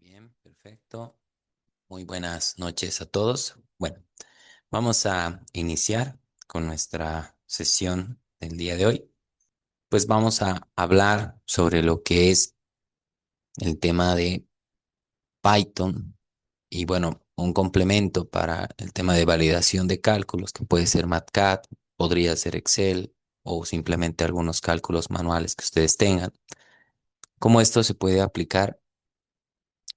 Bien, perfecto. Muy buenas noches a todos. Bueno, vamos a iniciar con nuestra sesión del día de hoy. Pues vamos a hablar sobre lo que es el tema de Python y bueno, un complemento para el tema de validación de cálculos que puede ser MATCAD, podría ser Excel o simplemente algunos cálculos manuales que ustedes tengan. Cómo esto se puede aplicar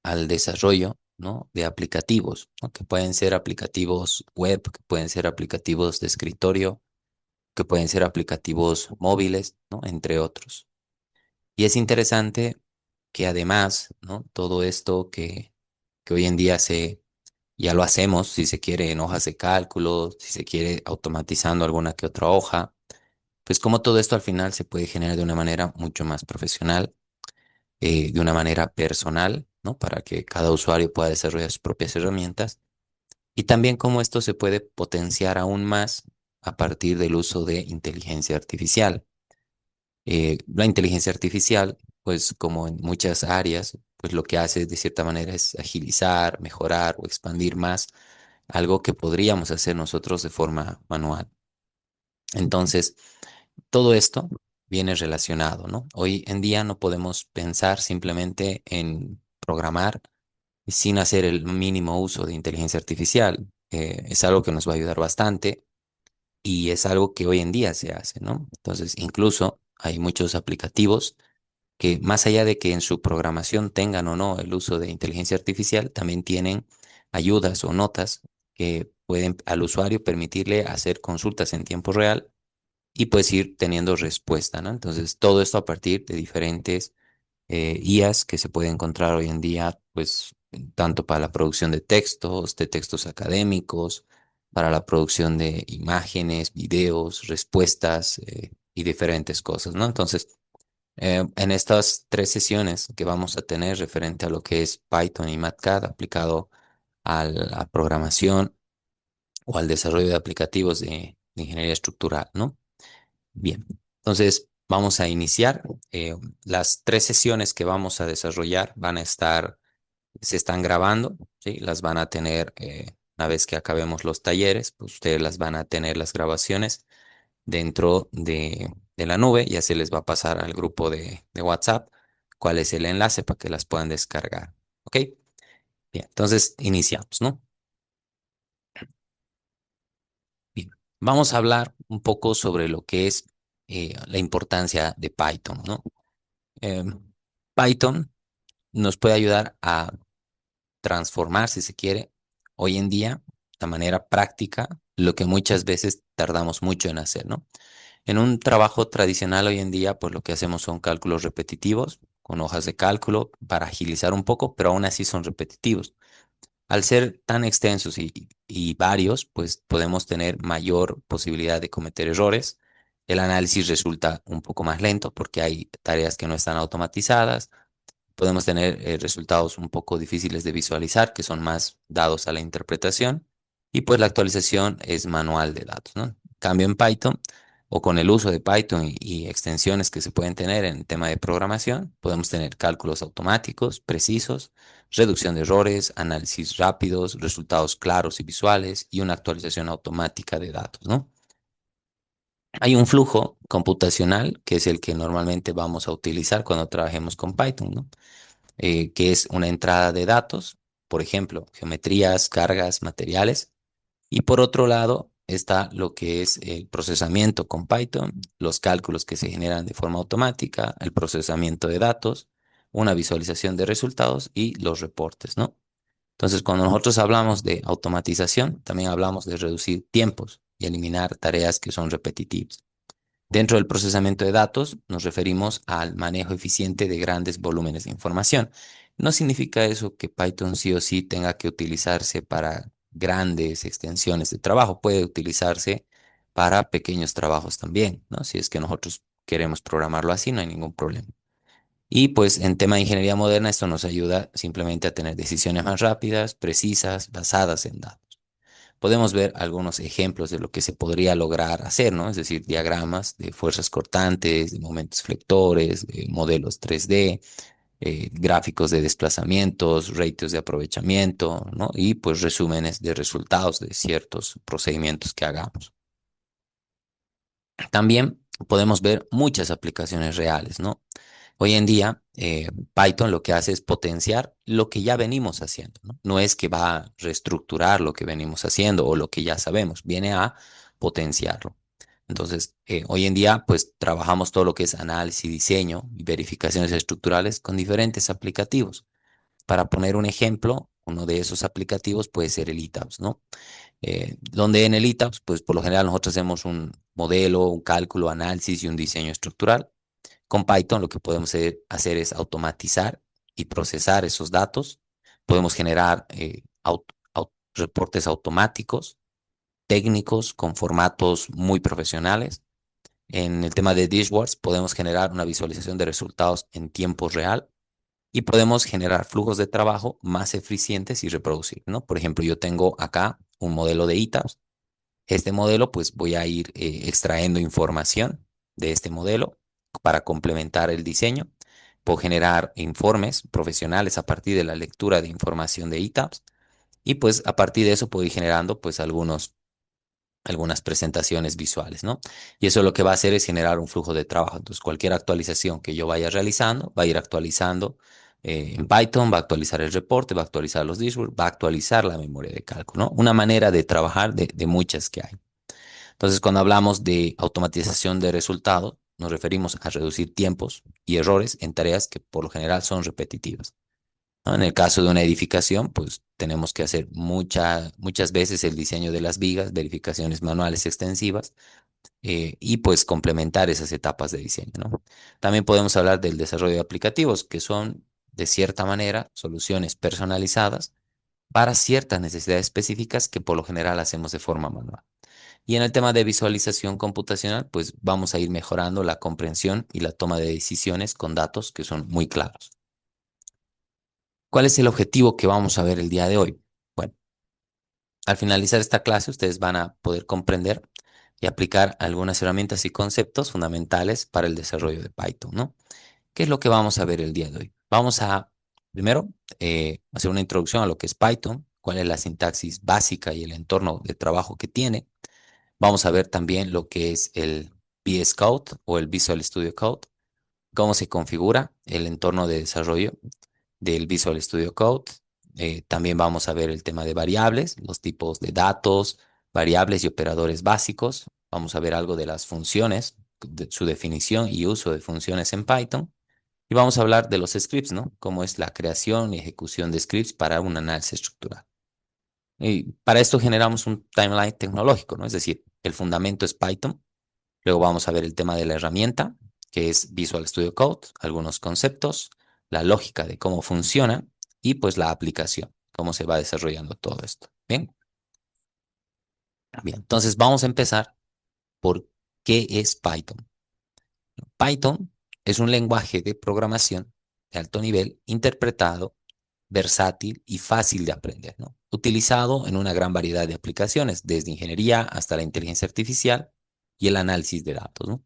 al desarrollo, ¿no? De aplicativos, ¿no? Que pueden ser aplicativos web, que pueden ser aplicativos de escritorio, que pueden ser aplicativos móviles, ¿no? Entre otros. Y es interesante que además, ¿no? Todo esto que hoy en día ya lo hacemos, si se quiere, en hojas de cálculo, si se quiere, automatizando alguna que otra hoja, pues como todo esto al final se puede generar de una manera mucho más profesional, de una manera personal, ¿no? Para que cada usuario pueda desarrollar sus propias herramientas. Y también cómo esto se puede potenciar aún más a partir del uso de inteligencia artificial. La inteligencia artificial, pues como en muchas áreas, pues lo que hace de cierta manera es agilizar, mejorar o expandir más algo que podríamos hacer nosotros de forma manual. Entonces, todo esto viene relacionado, ¿no? Hoy en día no podemos pensar simplemente en programar sin hacer el mínimo uso de inteligencia artificial. Es algo que nos va a ayudar bastante y es algo que hoy en día se hace, ¿no? Entonces, incluso hay muchos aplicativos que más allá de que en su programación tengan o no el uso de inteligencia artificial, también tienen ayudas o notas que pueden al usuario permitirle hacer consultas en tiempo real y pues ir teniendo respuesta, ¿no? Entonces, todo esto a partir de diferentes IAs que se puede encontrar hoy en día, pues tanto para la producción de textos académicos, para la producción de imágenes, videos, respuestas y diferentes cosas, ¿no? Entonces, en estas tres sesiones que vamos a tener referente a lo que es Python y MATCAD aplicado a la programación o al desarrollo de aplicativos de ingeniería estructural, ¿no? Bien, entonces vamos a iniciar. Las tres sesiones que vamos a desarrollar se están grabando, ¿sí? Las van a tener una vez que acabemos los talleres, pues ustedes las van a tener las grabaciones dentro de la nube, ya se les va a pasar al grupo de WhatsApp cuál es el enlace para que las puedan descargar. ¿Ok? Bien, entonces iniciamos, ¿no? Bien, vamos a hablar un poco sobre lo que es la importancia de Python, ¿no? Em, Python nos puede ayudar a transformar, si se quiere, hoy en día, de manera práctica, lo que muchas veces tardamos mucho en hacer, ¿no? En un trabajo tradicional hoy en día, pues lo que hacemos son cálculos repetitivos con hojas de cálculo para agilizar un poco, pero aún así son repetitivos. Al ser tan extensos y varios, pues podemos tener mayor posibilidad de cometer errores. El análisis resulta un poco más lento porque hay tareas que no están automatizadas. Podemos tener resultados un poco difíciles de visualizar, que son más dados a la interpretación. Y pues la actualización es manual de datos, ¿no? Cambio en Python o con el uso de Python y extensiones que se pueden tener en tema de programación, podemos tener cálculos automáticos, precisos, reducción de errores, análisis rápidos, resultados claros y visuales y una actualización automática de datos, ¿no? Hay un flujo computacional que es el que normalmente vamos a utilizar cuando trabajemos con Python, ¿no? Que es una entrada de datos, por ejemplo, geometrías, cargas, materiales. Y por otro lado está lo que es el procesamiento con Python, los cálculos que se generan de forma automática, el procesamiento de datos, una visualización de resultados y los reportes, ¿no? Entonces, cuando nosotros hablamos de automatización, también hablamos de reducir tiempos y eliminar tareas que son repetitivas. Dentro del procesamiento de datos nos referimos al manejo eficiente de grandes volúmenes de información. No significa eso que Python sí o sí tenga que utilizarse para grandes extensiones de trabajo. Puede utilizarse para pequeños trabajos también, ¿no? Si es que nosotros queremos programarlo así, no hay ningún problema. Y pues en tema de ingeniería moderna esto nos ayuda simplemente a tener decisiones más rápidas, precisas, basadas en datos. Podemos ver algunos ejemplos de lo que se podría lograr hacer, ¿no? Es decir, diagramas de fuerzas cortantes, de momentos flectores, de modelos 3D, gráficos de desplazamientos, ratios de aprovechamiento, ¿no? Y pues resúmenes de resultados de ciertos procedimientos que hagamos. También podemos ver muchas aplicaciones reales, ¿no? Hoy en día, Python lo que hace es potenciar lo que ya venimos haciendo, ¿no? No es que va a reestructurar lo que venimos haciendo o lo que ya sabemos, viene a potenciarlo. Entonces, hoy en día, pues trabajamos todo lo que es análisis, diseño y verificaciones estructurales con diferentes aplicativos. Para poner un ejemplo, uno de esos aplicativos puede ser el ETABS, ¿no? Donde en el ETABS, pues por lo general nosotros hacemos un modelo, un cálculo, análisis y un diseño estructural. Con Python lo que podemos hacer es automatizar y procesar esos datos. Podemos generar reportes automáticos, técnicos, con formatos muy profesionales. En el tema de dashboards podemos generar una visualización de resultados en tiempo real y podemos generar flujos de trabajo más eficientes y reproducibles, ¿no? Por ejemplo, yo tengo acá un modelo de ETABS. Este modelo, pues voy a ir extrayendo información de este modelo para complementar el diseño. Puedo generar informes profesionales a partir de la lectura de información de ETABS y pues a partir de eso puedo ir generando pues algunas presentaciones visuales, ¿no? Y eso lo que va a hacer es generar un flujo de trabajo. Entonces, cualquier actualización que yo vaya realizando, va a ir actualizando en Python, va a actualizar el reporte, va a actualizar los dashboards, va a actualizar la memoria de cálculo, ¿no? Una manera de trabajar de muchas que hay. Entonces, cuando hablamos de automatización de resultados, nos referimos a reducir tiempos y errores en tareas que por lo general son repetitivas, ¿no? En el caso de una edificación, pues tenemos que hacer muchas veces el diseño de las vigas, verificaciones manuales extensivas y pues complementar esas etapas de diseño, ¿no? También podemos hablar del desarrollo de aplicativos, que son de cierta manera soluciones personalizadas para ciertas necesidades específicas que por lo general hacemos de forma manual. Y en el tema de visualización computacional, pues vamos a ir mejorando la comprensión y la toma de decisiones con datos que son muy claros. ¿Cuál es el objetivo que vamos a ver el día de hoy? Bueno, al finalizar esta clase, ustedes van a poder comprender y aplicar algunas herramientas y conceptos fundamentales para el desarrollo de Python, ¿no? ¿Qué es lo que vamos a ver el día de hoy? Vamos a, primero, hacer una introducción a lo que es Python, cuál es la sintaxis básica y el entorno de trabajo que tiene. Vamos a ver también lo que es el VS Code o el Visual Studio Code, cómo se configura el entorno de desarrollo del Visual Studio Code. También vamos a ver el tema de variables, los tipos de datos, variables y operadores básicos. Vamos a ver algo de las funciones, de su definición y uso de funciones en Python. Y vamos a hablar de los scripts, ¿no? Cómo es la creación y ejecución de scripts para un análisis estructural. Y para esto generamos un timeline tecnológico, ¿no? Es decir, el fundamento es Python. Luego vamos a ver el tema de la herramienta, que es Visual Studio Code, algunos conceptos, la lógica de cómo funciona y pues la aplicación, cómo se va desarrollando todo esto. Bien, bien. Entonces vamos a empezar por qué es Python. Python es un lenguaje de programación de alto nivel, interpretado, versátil y fácil de aprender, ¿no? Utilizado en una gran variedad de aplicaciones, desde ingeniería hasta la inteligencia artificial y el análisis de datos, ¿no?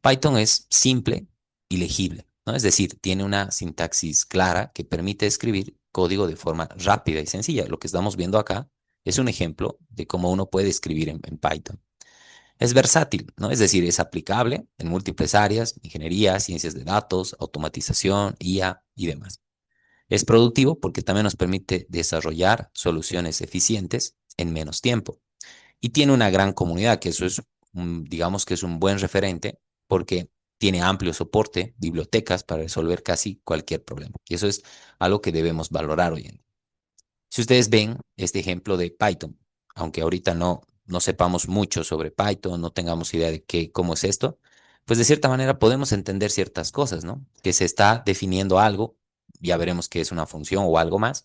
Python es simple y legible, ¿no? Es decir, tiene una sintaxis clara que permite escribir código de forma rápida y sencilla. Lo que estamos viendo acá es un ejemplo de cómo uno puede escribir en Python. Es versátil, ¿no? Es decir, es aplicable en múltiples áreas, ingeniería, ciencias de datos, automatización, IA y demás. Es productivo porque también nos permite desarrollar soluciones eficientes en menos tiempo. Y tiene una gran comunidad, que eso es, digamos que es un buen referente porque tiene amplio soporte, bibliotecas para resolver casi cualquier problema. Y eso es algo que debemos valorar hoy en día. Si ustedes ven este ejemplo de Python, aunque ahorita no sepamos mucho sobre Python, no tengamos idea de cómo es esto, pues de cierta manera podemos entender ciertas cosas, ¿no? Que se está definiendo algo, ya veremos qué es una función o algo más,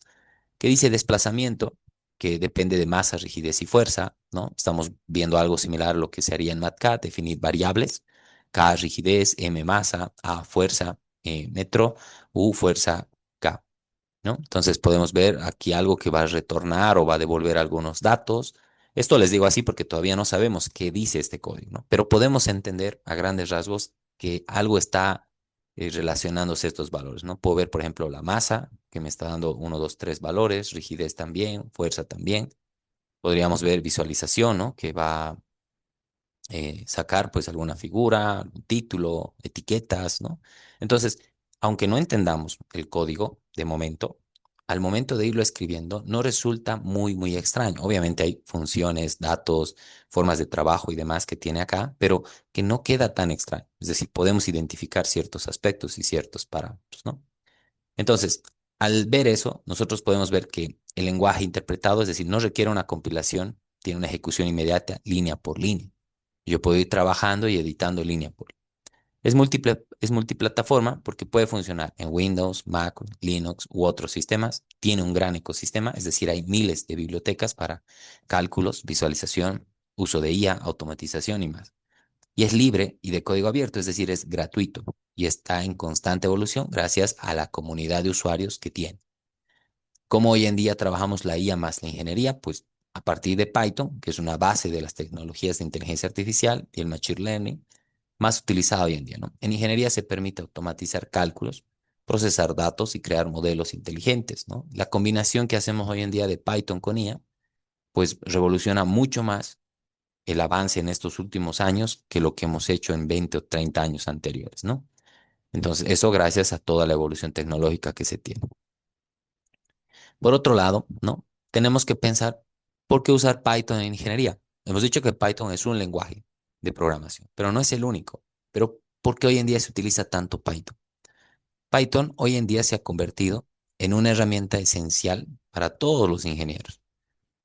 que dice desplazamiento, que depende de masa, rigidez y fuerza, ¿no? Estamos viendo algo similar a lo que se haría en MATLAB, definir variables, K rigidez, M masa, A fuerza, metro, U fuerza, K. ¿No? Entonces podemos ver aquí algo que va a retornar o va a devolver algunos datos. Esto les digo así porque todavía no sabemos qué dice este código, ¿no? Pero podemos entender a grandes rasgos que algo está relacionándose estos valores, ¿no? Puedo ver, por ejemplo, la masa, que me está dando uno, 2, 3 valores, rigidez también, fuerza también. Podríamos ver visualización, ¿no? Que va sacar pues alguna figura, un título, etiquetas, ¿no? Entonces, aunque no entendamos el código de momento, al momento de irlo escribiendo, no resulta muy extraño. Obviamente hay funciones, datos, formas de trabajo y demás que tiene acá, pero que no queda tan extraño. Es decir, podemos identificar ciertos aspectos y ciertos parámetros, ¿no? Entonces, al ver eso, nosotros podemos ver que el lenguaje interpretado, es decir, no requiere una compilación, tiene una ejecución inmediata, línea por línea. Yo puedo ir trabajando y editando línea por línea. Es multiplataforma porque puede funcionar en Windows, Mac, Linux u otros sistemas. Tiene un gran ecosistema, es decir, hay miles de bibliotecas para cálculos, visualización, uso de IA, automatización y más. Y es libre y de código abierto, es decir, es gratuito y está en constante evolución gracias a la comunidad de usuarios que tiene. ¿Cómo hoy en día trabajamos la IA más la ingeniería? Pues a partir de Python, que es una base de las tecnologías de inteligencia artificial y el machine learning más utilizada hoy en día, ¿no? En ingeniería se permite automatizar cálculos, procesar datos y crear modelos inteligentes, ¿no? La combinación que hacemos hoy en día de Python con IA, pues revoluciona mucho más el avance en estos últimos años que lo que hemos hecho en 20 o 30 años anteriores, ¿no? Entonces, eso gracias a toda la evolución tecnológica que se tiene. Por otro lado, ¿no? Tenemos que pensar, ¿por qué usar Python en ingeniería? Hemos dicho que Python es un lenguaje de programación, pero no es el único. Pero, ¿por qué hoy en día se utiliza tanto Python? Python hoy en día se ha convertido en una herramienta esencial para todos los ingenieros,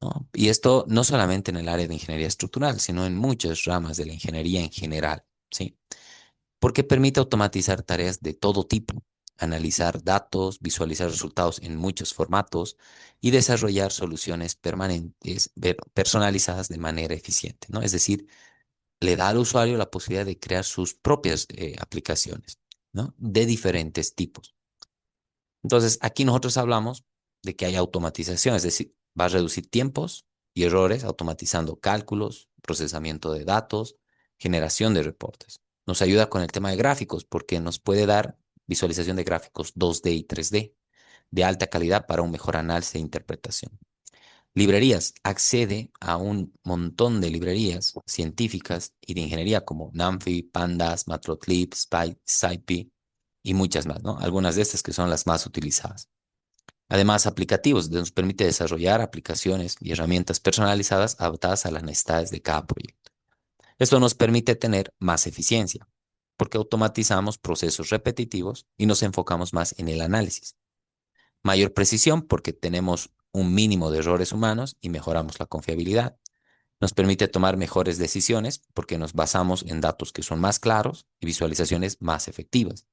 ¿no? Y esto no solamente en el área de ingeniería estructural, sino en muchas ramas de la ingeniería en general, ¿sí? Porque permite automatizar tareas de todo tipo, analizar datos, visualizar resultados en muchos formatos y desarrollar soluciones permanentes, personalizadas de manera eficiente, ¿no? Es decir, le da al usuario la posibilidad de crear sus propias aplicaciones, ¿no? De diferentes tipos. Entonces, aquí nosotros hablamos de que hay automatización, es decir, va a reducir tiempos y errores automatizando cálculos, procesamiento de datos, generación de reportes. Nos ayuda con el tema de gráficos porque nos puede dar visualización de gráficos 2D y 3D de alta calidad para un mejor análisis e interpretación. Librerías. Accede a un montón de librerías científicas y de ingeniería como NumPy, Pandas, Matplotlib, SciPy y muchas más, ¿no? Algunas de estas que son las más utilizadas. Además, aplicativos nos permite desarrollar aplicaciones y herramientas personalizadas adaptadas a las necesidades de cada proyecto. Esto nos permite tener más eficiencia, porque automatizamos procesos repetitivos y nos enfocamos más en el análisis. Mayor precisión, porque tenemos un mínimo de errores humanos y mejoramos la confiabilidad. Nos permite tomar mejores decisiones, porque nos basamos en datos que son más claros y visualizaciones más efectivas.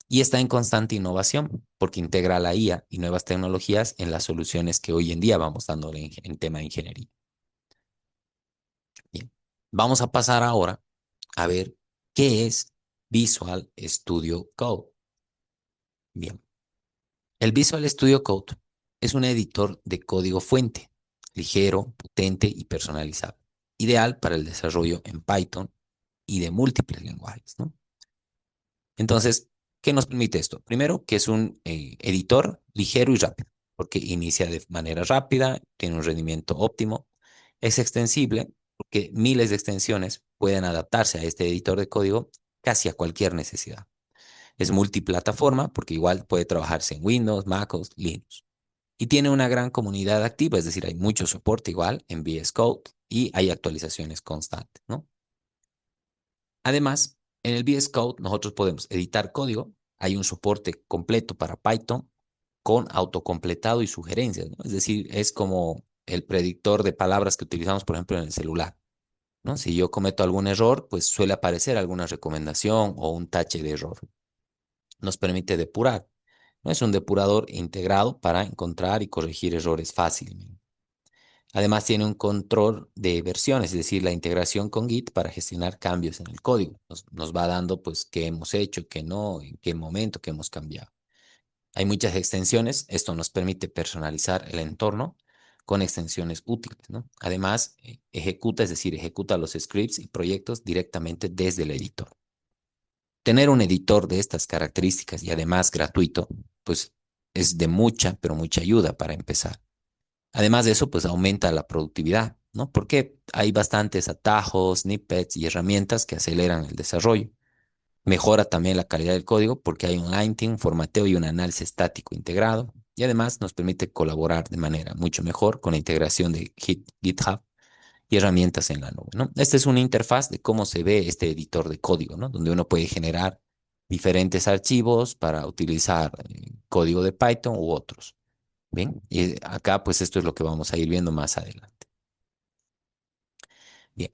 Y está en constante innovación, porque integra la IA y nuevas tecnologías en las soluciones que hoy en día vamos dando en tema de ingeniería. Bien, vamos a pasar ahora a ver qué es Visual Studio Code. Bien, el Visual Studio Code es un editor de código fuente, ligero, potente y personalizado, ideal para el desarrollo en Python y de múltiples lenguajes, ¿no? Entonces, ¿qué nos permite esto? Primero, que es un editor ligero y rápido, porque inicia de manera rápida, tiene un rendimiento óptimo, es extensible, porque miles de extensiones pueden adaptarse a este editor de código casi a cualquier necesidad. Es multiplataforma, porque igual puede trabajarse en Windows, MacOS, Linux. Y tiene una gran comunidad activa, es decir, hay mucho soporte igual en VS Code y hay actualizaciones constantes, ¿no? Además, en el VS Code nosotros podemos editar código. Hay un soporte completo para Python con autocompletado y sugerencias, ¿no? Es decir, es como el predictor de palabras que utilizamos, por ejemplo, en el celular, ¿no? Si yo cometo algún error, pues suele aparecer alguna recomendación o un tache de error. Nos permite depurar, ¿no? Es un depurador integrado para encontrar y corregir errores fácilmente. Además, tiene un control de versiones, es decir, la integración con Git para gestionar cambios en el código. Nos va dando, pues, qué hemos hecho, qué no, en qué momento, qué hemos cambiado. Hay muchas extensiones. Esto nos permite personalizar el entorno con extensiones útiles, ¿no? Además, ejecuta, es decir, ejecuta los scripts y proyectos directamente desde el editor. tener un editor de estas características y además gratuito, pues es de mucha, pero mucha ayuda para empezar. Además de eso, pues aumenta la productividad, ¿no? Porque hay bastantes atajos, snippets y herramientas que aceleran el desarrollo. Mejora también la calidad del código porque hay un linting, un formateo y un análisis estático integrado. Y además nos permite colaborar de manera mucho mejor con la integración de GitHub y herramientas en la nube, ¿no? Esta es una interfaz de cómo se ve este editor de código, ¿no? Donde uno puede generar diferentes archivos para utilizar código de Python u otros. Bien, y acá pues esto es lo que vamos a ir viendo más adelante. Bien,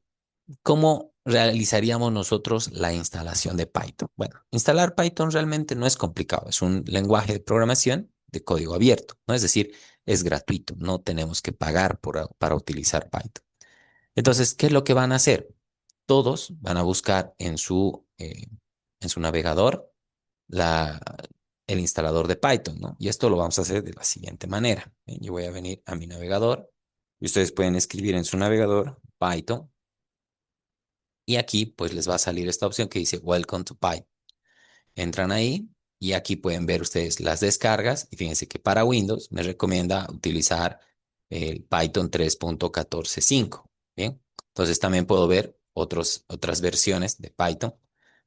¿cómo realizaríamos nosotros la instalación de Python? Bueno, instalar Python realmente no es complicado, es un lenguaje de programación de código abierto, ¿no? Es decir, es gratuito, no tenemos que pagar para utilizar Python. Entonces, ¿qué es lo que van a hacer? Todos van a buscar en su navegador la, el instalador de Python, ¿no? Y esto lo vamos a hacer de la siguiente manera. Bien, yo voy a venir a mi navegador y ustedes pueden escribir en su navegador Python y aquí pues les va a salir esta opción que dice Welcome to Python. Entran ahí y aquí pueden ver ustedes las descargas y fíjense que para Windows me recomienda utilizar el Python 3.14.5. Bien, entonces también puedo ver otras versiones de Python,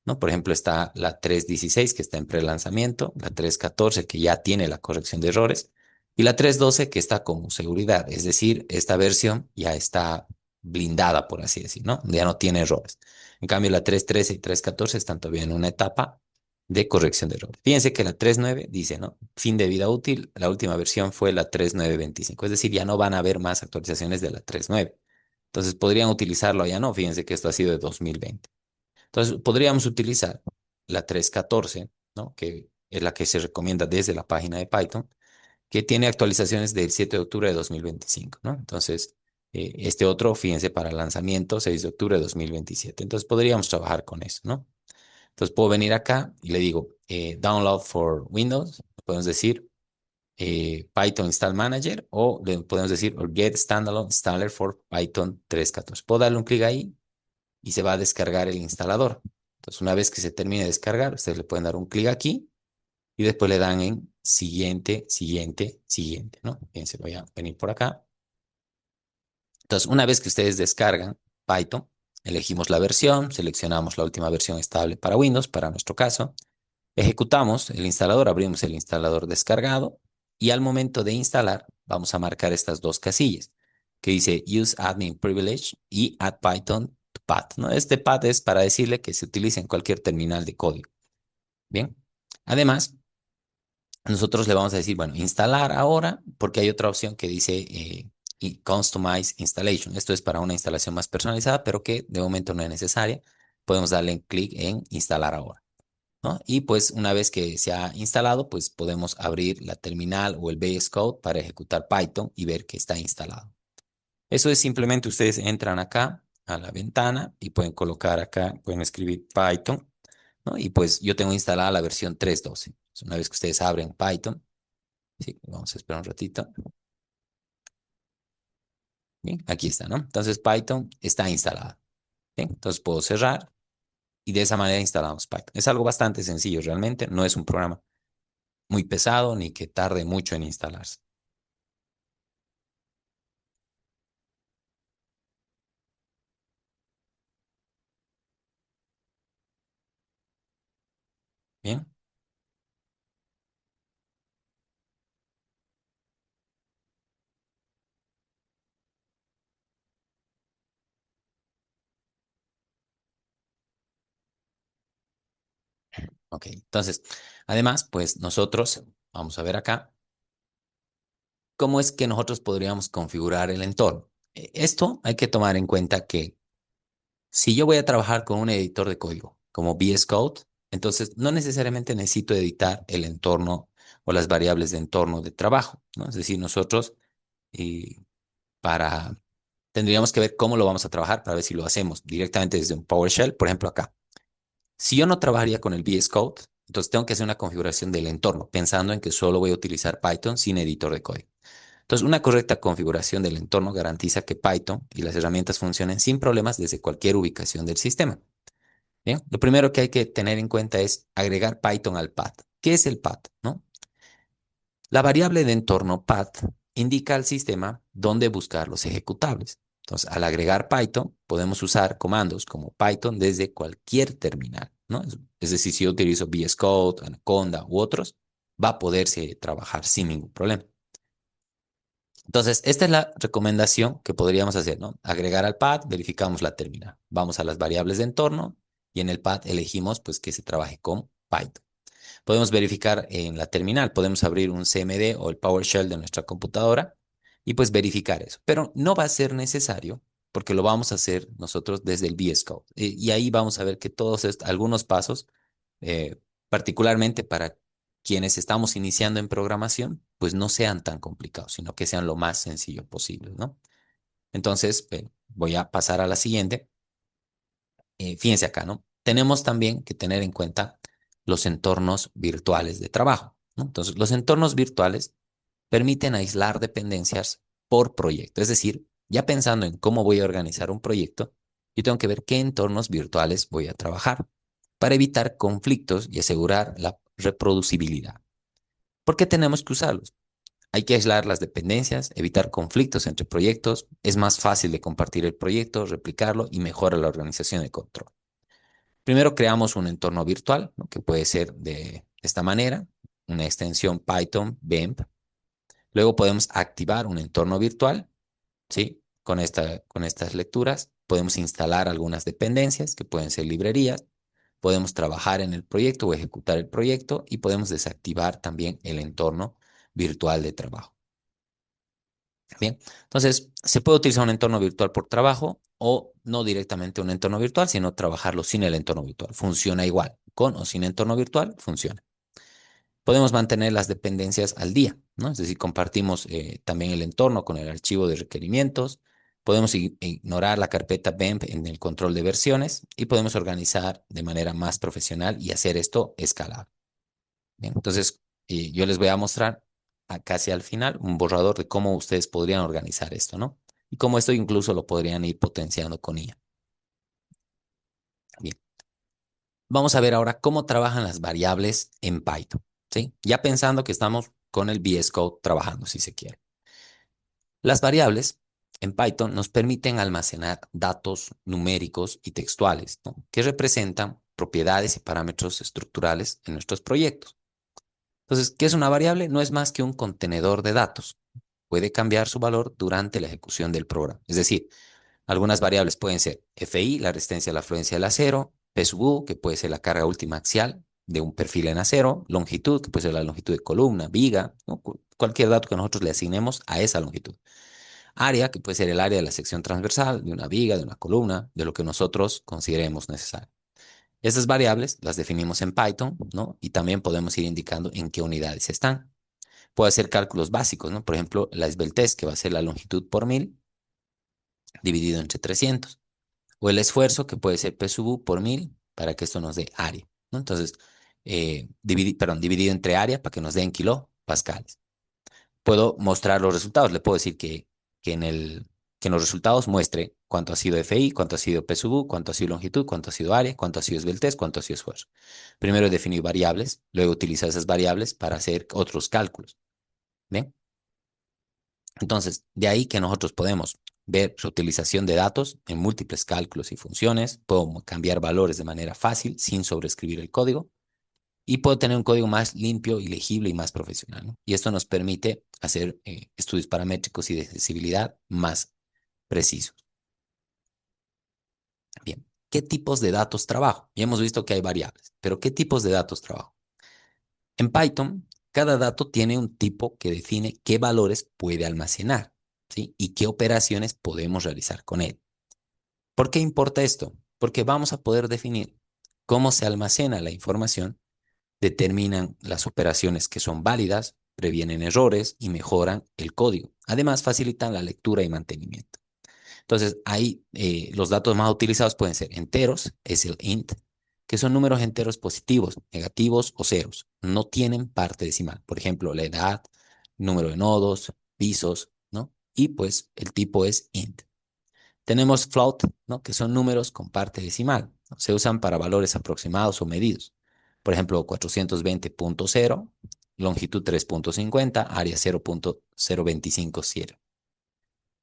¿no? Por ejemplo, está la 3.16 que está en pre-lanzamiento, la 3.14 que ya tiene la corrección de errores y la 3.12 que está como seguridad, es decir, esta versión ya está blindada, por así decir, ¿no? Ya no tiene errores. En cambio, la 3.13 y 3.14 están todavía en una etapa de corrección de errores. Fíjense que la 3.9 dice, ¿no? Fin de vida útil, la última versión fue la 3.9.25, es decir, ya no van a haber más actualizaciones de la 3.9. Entonces podrían utilizarlo ya no, fíjense que esto ha sido de 2020. Entonces podríamos utilizar la 3.14, ¿no? Que es la que se recomienda desde la página de Python, que tiene actualizaciones del 7 de octubre de 2025, ¿no? Entonces, este otro, fíjense, para lanzamiento 6 de octubre de 2027. Entonces podríamos trabajar con eso, ¿no? Entonces puedo venir acá y le digo Download for Windows, podemos decir Python Install Manager o le podemos decir or Get Standalone Installer for Python 3.14. Puedo darle un clic ahí y se va a descargar el instalador. Entonces una vez que se termine de descargar, ustedes le pueden dar un clic aquí y después le dan en siguiente, siguiente, siguiente, ¿no? Fíjense, voy a venir por acá. Entonces una vez que ustedes descargan Python, elegimos la versión, seleccionamos la última versión estable para Windows, para nuestro caso. Ejecutamos el instalador, abrimos el instalador descargado y al momento de instalar vamos a marcar estas dos casillas que dice Use Admin Privilege y Add Python to Path, ¿no? Este path es para decirle que se utilice en cualquier terminal de código. Bien. Además, nosotros le vamos a decir, bueno, instalar ahora porque hay otra opción que dice Customize Installation. Esto es para una instalación más personalizada, pero que de momento no es necesaria. Podemos darle clic en instalar ahora. ¿No? Y pues una vez que se ha instalado, pues podemos abrir la terminal o el VS Code para ejecutar Python y ver que está instalado. Eso es simplemente ustedes entran acá a la ventana y pueden colocar acá, pueden escribir Python, ¿no? Y pues yo tengo instalada la versión 3.12. Entonces, una vez que ustedes abren Python, sí, vamos a esperar un ratito. Bien, aquí está, ¿no? Entonces Python está instalada. Bien, entonces puedo cerrar y de esa manera instalamos Python. Es algo bastante sencillo realmente, no es un programa muy pesado ni que tarde mucho en instalarse. Bien, ok. Entonces, además, pues nosotros, vamos a ver acá, cómo es que nosotros podríamos configurar el entorno. Esto hay que tomar en cuenta que si yo voy a trabajar con un editor de código como VS Code, entonces no necesariamente necesito editar el entorno o las variables de entorno de trabajo, ¿no? Es decir, nosotros eh, para tendríamos que ver cómo lo vamos a trabajar para ver si lo hacemos directamente desde un PowerShell, por ejemplo acá. Si yo no trabajaría con el VS Code, entonces tengo que hacer una configuración del entorno, pensando en que solo voy a utilizar Python sin editor de código. Entonces, una correcta configuración del entorno garantiza que Python y las herramientas funcionen sin problemas desde cualquier ubicación del sistema. Bien, lo primero que hay que tener en cuenta es agregar Python al path. ¿Qué es el path? ¿No? La variable de entorno path indica al sistema dónde buscar los ejecutables. Entonces, al agregar Python, podemos usar comandos como Python desde cualquier terminal, ¿no? Es decir, si yo utilizo VS Code, Anaconda u otros, va a poderse trabajar sin ningún problema. Entonces, esta es la recomendación que podríamos hacer, ¿no? Agregar al path, verificamos la terminal. Vamos a las variables de entorno y en el path elegimos pues que se trabaje con Python. Podemos verificar en la terminal, podemos abrir un CMD o el PowerShell de nuestra computadora y pues verificar eso. Pero no va a ser necesario porque lo vamos a hacer nosotros desde el VS Code. Y ahí vamos a ver que todos algunos pasos, eh, particularmente para quienes estamos iniciando en programación, pues no sean tan complicados, sino que sean lo más sencillo posible, ¿no? Entonces, voy a pasar a la siguiente. Fíjense acá, ¿no? Tenemos también que tener en cuenta los entornos virtuales de trabajo, ¿no? Entonces, los entornos virtuales permiten aislar dependencias por proyecto. Es decir, ya pensando en cómo voy a organizar un proyecto, yo tengo que ver qué entornos virtuales voy a trabajar para evitar conflictos y asegurar la reproducibilidad. ¿Por qué tenemos que usarlos? Hay que aislar las dependencias, evitar conflictos entre proyectos, es más fácil de compartir el proyecto, replicarlo y mejora la organización y el control. Primero creamos un entorno virtual, ¿no? Que puede ser de esta manera, una extensión Python, BEMP. Luego podemos activar un entorno virtual, ¿sí? Con estas lecturas podemos instalar algunas dependencias que pueden ser librerías, podemos trabajar en el proyecto o ejecutar el proyecto y podemos desactivar también el entorno virtual de trabajo. Bien, entonces se puede utilizar un entorno virtual por trabajo o no directamente un entorno virtual, sino trabajarlo sin el entorno virtual. Funciona igual, con o sin entorno virtual, funciona. Podemos mantener las dependencias al día, ¿no? Es decir, compartimos también el entorno con el archivo de requerimientos, podemos ignorar la carpeta BEMP en el control de versiones y podemos organizar de manera más profesional y hacer esto escalable. Bien, entonces, yo les voy a mostrar casi al final un borrador de cómo ustedes podrían organizar esto, ¿no? Y cómo esto incluso lo podrían ir potenciando con IA. Bien, vamos a ver ahora cómo trabajan las variables en Python, ¿sí? Ya pensando que estamos con el VS Code trabajando, si se quiere. Las variables en Python nos permiten almacenar datos numéricos y textuales, ¿no? Que representan propiedades y parámetros estructurales en nuestros proyectos. Entonces, ¿qué es una variable? No es más que un contenedor de datos. Puede cambiar su valor durante la ejecución del programa. Es decir, algunas variables pueden ser FI, la resistencia a la afluencia del acero, P sub U, que puede ser la carga última axial de un perfil en acero, longitud, que puede ser la longitud de columna, viga, ¿no? Cualquier dato que nosotros le asignemos a esa longitud. Área, que puede ser el área de la sección transversal, de una viga, de una columna, de lo que nosotros consideremos necesario. Estas variables las definimos en Python, ¿no? Y también podemos ir indicando en qué unidades están. Puedo hacer cálculos básicos, ¿no? Por ejemplo, la esbeltez, que va a ser la longitud por 1000, dividido entre 300. O el esfuerzo, que puede ser P sub U por 1000, para que esto nos dé área, ¿no? Entonces, dividido entre área para que nos den kilopascales. Puedo mostrar los resultados. Le puedo decir que en el, que en los resultados muestre cuánto ha sido FI, cuánto ha sido P sub U, cuánto ha sido longitud, cuánto ha sido área, cuánto ha sido esbeltez, cuánto ha sido esfuerzo. Primero definir variables, luego utilizar esas variables para hacer otros cálculos. ¿Bien? Entonces, de ahí que nosotros podemos ver reutilización de datos en múltiples cálculos y funciones, puedo cambiar valores de manera fácil sin sobreescribir el código y puedo tener un código más limpio y legible y más profesional, ¿no? Y esto nos permite hacer estudios paramétricos y de accesibilidad más precisos. Bien, ¿qué tipos de datos trabajo? Ya hemos visto que hay variables, pero ¿qué tipos de datos trabajo? En Python, cada dato tiene un tipo que define qué valores puede almacenar, ¿sí? Y qué operaciones podemos realizar con él. ¿Por qué importa esto? Porque vamos a poder definir cómo se almacena la información, determinan las operaciones que son válidas, previenen errores y mejoran el código. Además, facilitan la lectura y mantenimiento. Entonces, ahí los datos más utilizados pueden ser enteros, es el int, que son números enteros positivos, negativos o ceros. No tienen parte decimal. Por ejemplo, la edad, número de nodos, pisos, ¿no? Y pues el tipo es int. Tenemos float, ¿no? Que son números con parte decimal. ¿no? Se usan para valores aproximados o medidos. Por ejemplo, 420.0, longitud 3.50, área 0.025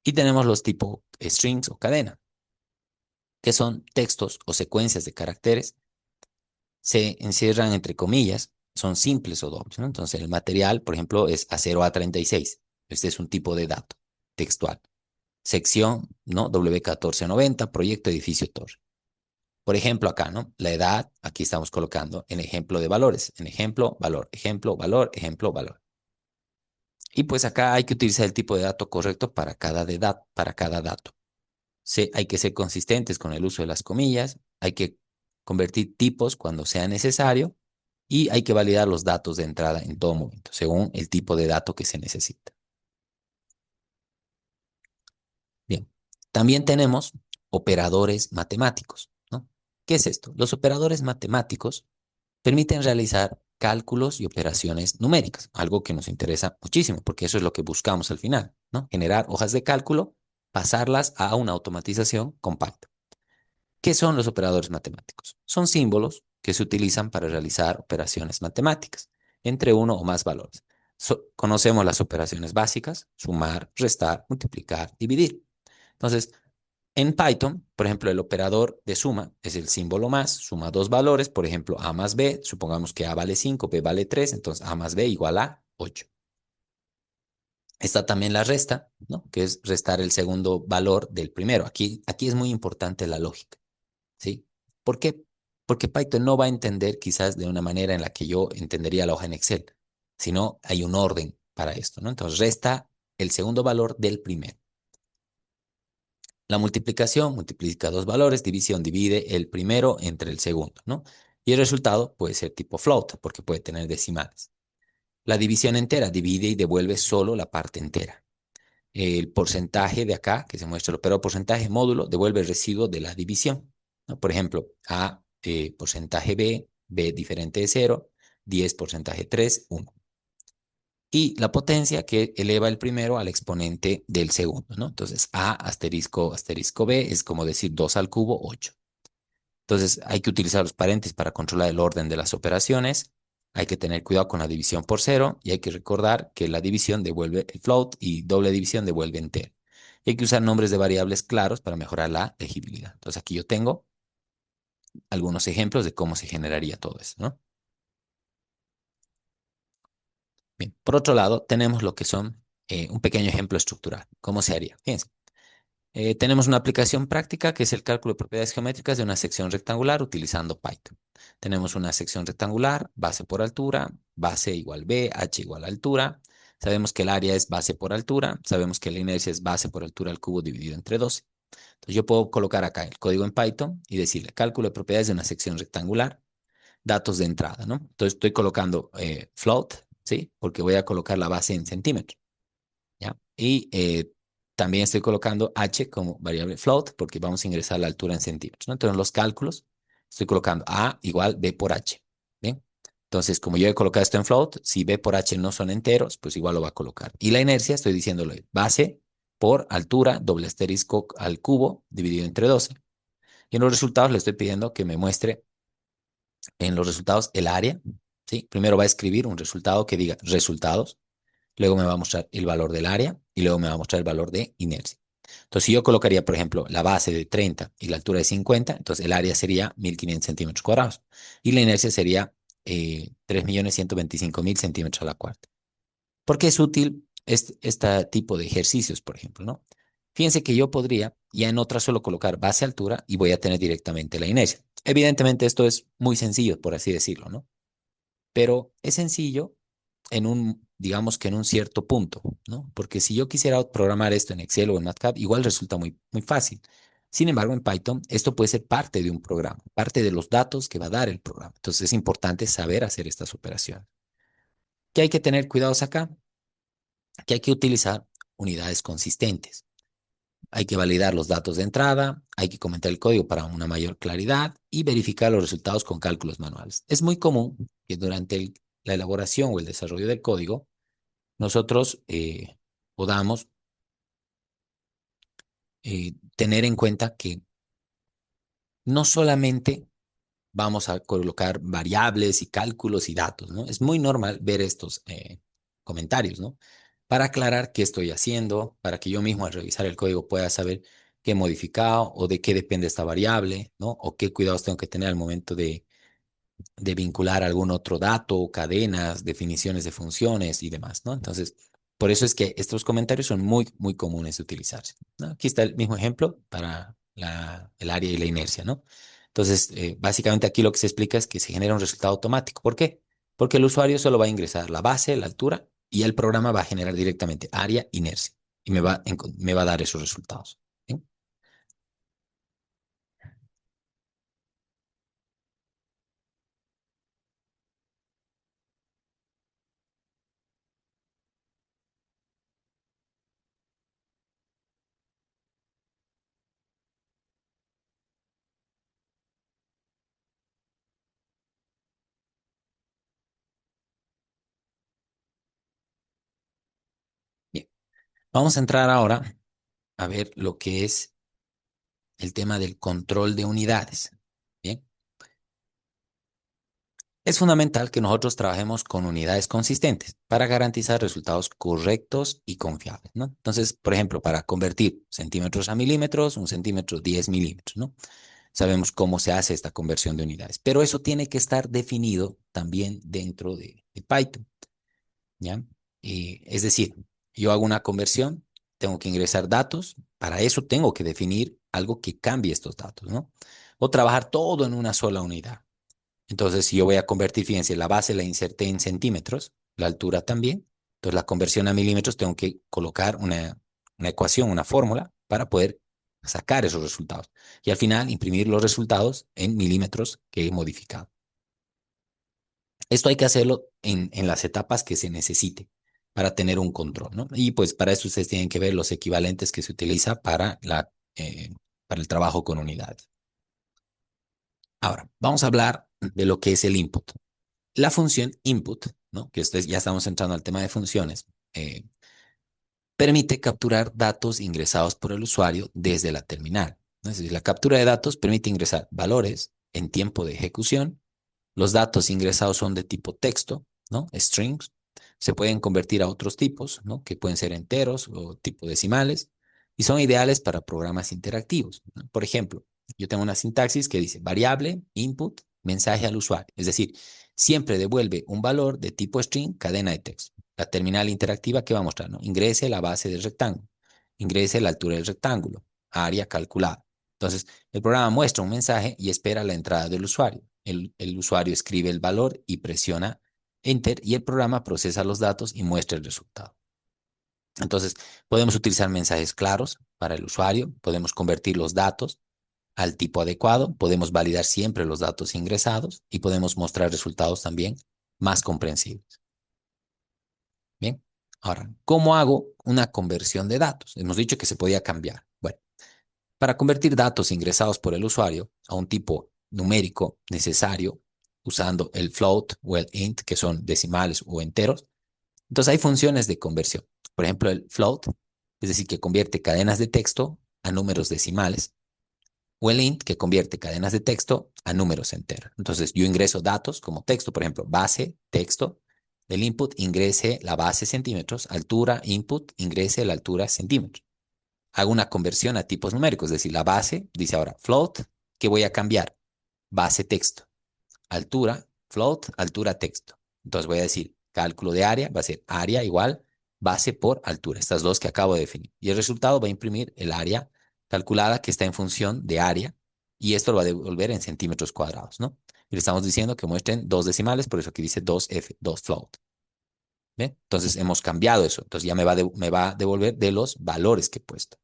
Y tenemos los tipos strings o cadena, que son textos o secuencias de caracteres, se encierran entre comillas, son simples o dobles, ¿no? Entonces, el material, por ejemplo, es A0 a 36. Este es un tipo de dato textual. Sección, ¿no? W1490, proyecto edificio torre. Por ejemplo, acá, ¿no? La edad, aquí estamos colocando en ejemplo de valores, en ejemplo, valor, ejemplo, valor, ejemplo, valor. Y pues acá hay que utilizar el tipo de dato correcto para cada dato. Hay que ser consistentes con el uso de las comillas, hay que convertir tipos cuando sea necesario y hay que validar los datos de entrada en todo momento, según el tipo de dato que se necesita. Bien, también tenemos operadores matemáticos, ¿no? ¿Qué es esto? Los operadores matemáticos permiten realizar cálculos y operaciones numéricas, algo que nos interesa muchísimo, porque eso es lo que buscamos al final, ¿no? Generar hojas de cálculo, pasarlas a una automatización compacta. ¿Qué son los operadores matemáticos? Son símbolos que se utilizan para realizar operaciones matemáticas entre uno o más valores. Conocemos las operaciones básicas: sumar, restar, multiplicar, dividir. Entonces, en Python, por ejemplo, el operador de suma es el símbolo más, suma dos valores, por ejemplo, a más b, supongamos que a vale 5, b vale 3, entonces a más b igual a 8. Está también la resta, ¿no? Que es restar el segundo valor del primero. Aquí es muy importante la lógica, ¿sí? ¿Por qué? Porque Python no va a entender quizás de una manera en la que yo entendería la hoja en Excel, sino hay un orden para esto, ¿no? Entonces resta el segundo valor del primero. La multiplicación multiplica dos valores, división divide el primero entre el segundo, ¿no? Y el resultado puede ser tipo float, porque puede tener decimales. La división entera divide y devuelve solo la parte entera. El porcentaje de acá, que se muestra el operador porcentaje módulo, devuelve el residuo de la división, ¿no? Por ejemplo, A porcentaje B, B diferente de 0, 10 porcentaje 3, 1. Y la potencia que eleva el primero al exponente del segundo, ¿no? Entonces, A asterisco asterisco B es como decir 2 al cubo, 8. Entonces, hay que utilizar los paréntesis para controlar el orden de las operaciones. Hay que tener cuidado con la división por cero y hay que recordar que la división devuelve el float y doble división devuelve entero. Y hay que usar nombres de variables claros para mejorar la legibilidad. Entonces, aquí yo tengo algunos ejemplos de cómo se generaría todo eso, ¿no? Bien, por otro lado, tenemos lo que son un pequeño ejemplo estructural. ¿Cómo se haría? Fíjense. Tenemos una aplicación práctica que es el cálculo de propiedades geométricas de una sección rectangular utilizando Python. Tenemos una sección rectangular, base por altura, base igual b, h igual altura. Sabemos que el área es base por altura, sabemos que la inercia es base por altura al cubo dividido entre 12. Entonces yo puedo colocar acá el código en Python y decirle cálculo de propiedades de una sección rectangular, datos de entrada, ¿no? Entonces estoy colocando float, ¿sí? Porque voy a colocar la base en centímetros. ¿Ya? Y también estoy colocando h como variable float porque vamos a ingresar la altura en centímetros, ¿no? Entonces, en los cálculos estoy colocando a igual b por h. ¿Bien? Entonces, como yo he colocado esto en float, si b por h no son enteros, pues igual lo va a colocar. Y la inercia, estoy diciéndole base por altura, doble asterisco al cubo, dividido entre 12. Y en los resultados le estoy pidiendo que me muestre en los resultados el área, ¿sí? Primero va a escribir un resultado que diga resultados. Luego me va a mostrar el valor del área y luego me va a mostrar el valor de inercia. Entonces, si yo colocaría, por ejemplo, la base de 30 y la altura de 50, entonces el área sería 1500 centímetros cuadrados y la inercia sería 3.125.000 centímetros a la cuarta. ¿Por qué es útil este tipo de ejercicios, por ejemplo, ¿no? Fíjense que yo podría ya en otra solo colocar base altura y voy a tener directamente la inercia. Evidentemente esto es muy sencillo, por así decirlo, ¿no? Pero es sencillo digamos que en un cierto punto, ¿no? Porque si yo quisiera programar esto en Excel o en MATLAB, igual resulta muy, muy fácil. Sin embargo, en Python, esto puede ser parte de un programa, parte de los datos que va a dar el programa. Entonces, es importante saber hacer estas operaciones. ¿Qué hay que tener cuidados acá? Que hay que utilizar unidades consistentes. Hay que validar los datos de entrada, hay que comentar el código para una mayor claridad y verificar los resultados con cálculos manuales. Es muy común que durante la elaboración o el desarrollo del código, nosotros podamos tener en cuenta que no solamente vamos a colocar variables y cálculos y datos, ¿no? Es muy normal ver estos comentarios, ¿no? Para aclarar qué estoy haciendo, para que yo mismo al revisar el código pueda saber qué he modificado o de qué depende esta variable, ¿no? O qué cuidados tengo que tener al momento de vincular algún otro dato, cadenas, definiciones de funciones y demás, ¿no? Entonces, por eso es que estos comentarios son muy, muy comunes de utilizarse, ¿no? Aquí está el mismo ejemplo para el área y la inercia, ¿no? Entonces, básicamente aquí lo que se explica es que se genera un resultado automático. ¿Por qué? Porque el usuario solo va a ingresar la base, la altura, y el programa va a generar directamente área, inercia, y me va a dar esos resultados. ¿Sí? Bien, vamos a entrar ahora a ver lo que es el tema del control de unidades. Bien, es fundamental que nosotros trabajemos con unidades consistentes para garantizar resultados correctos y confiables, ¿no? Entonces, por ejemplo, para convertir centímetros a milímetros, un centímetro 10 milímetros, ¿no? Sabemos cómo se hace esta conversión de unidades, pero eso tiene que estar definido también dentro de Python, ¿ya? Es decir, yo hago una conversión, tengo que ingresar datos, para eso tengo que definir algo que cambie estos datos, ¿no? O trabajar todo en una sola unidad. Entonces, si yo voy a convertir, fíjense, la base la inserté en centímetros, la altura también. Entonces, la conversión a milímetros tengo que colocar una ecuación, una fórmula para poder sacar esos resultados. Y al final, imprimir los resultados en milímetros que he modificado. Esto hay que hacerlo en las etapas que se necesite para tener un control, ¿no? Y pues para eso ustedes tienen que ver los equivalentes que se utiliza para el trabajo con unidades. Ahora, vamos a hablar de lo que es el input. La función input, ¿no? Que ustedes ya estamos entrando al tema de funciones, eh, permite capturar datos ingresados por el usuario desde la terminal, ¿no? Es decir, la captura de datos permite ingresar valores en tiempo de ejecución. Los datos ingresados son de tipo texto, ¿no? Strings. Se pueden convertir a otros tipos, ¿no? Que pueden ser enteros o tipo decimales y son ideales para programas interactivos, ¿no? Por ejemplo, yo tengo una sintaxis que dice variable, input, mensaje al usuario. Es decir, siempre devuelve un valor de tipo string, cadena de texto. La terminal interactiva que va a mostrar, ¿no? Ingrese la base del rectángulo, ingrese la altura del rectángulo, área calculada. Entonces, el programa muestra un mensaje y espera la entrada del usuario. El usuario escribe el valor y presiona Enter y el programa procesa los datos y muestra el resultado. Entonces, podemos utilizar mensajes claros para el usuario, podemos convertir los datos al tipo adecuado, podemos validar siempre los datos ingresados y podemos mostrar resultados también más comprensibles. Bien, ahora, ¿cómo hago una conversión de datos? Hemos dicho que se podía cambiar. Bueno, para convertir datos ingresados por el usuario a un tipo numérico necesario, usando el float o el int, que son decimales o enteros, entonces hay funciones de conversión. Por ejemplo, el float, es decir, que convierte cadenas de texto a números decimales, o el int, que convierte cadenas de texto a números enteros. Entonces, yo ingreso datos como texto, por ejemplo, base, texto, el input ingrese la base centímetros, altura, input ingrese la altura centímetros. Hago una conversión a tipos numéricos, es decir, la base dice ahora float, ¿qué voy a cambiar? Base texto, altura, float, altura texto. Entonces voy a decir cálculo de área, va a ser área igual base por altura, estas dos que acabo de definir. Y el resultado va a imprimir el área calculada que está en función de área y esto lo va a devolver en centímetros cuadrados, ¿no? Y le estamos diciendo que muestren dos decimales, por eso aquí dice 2F, 2 float. ¿Ve? Entonces hemos cambiado eso. Entonces ya me va a devolver de los valores que he puesto.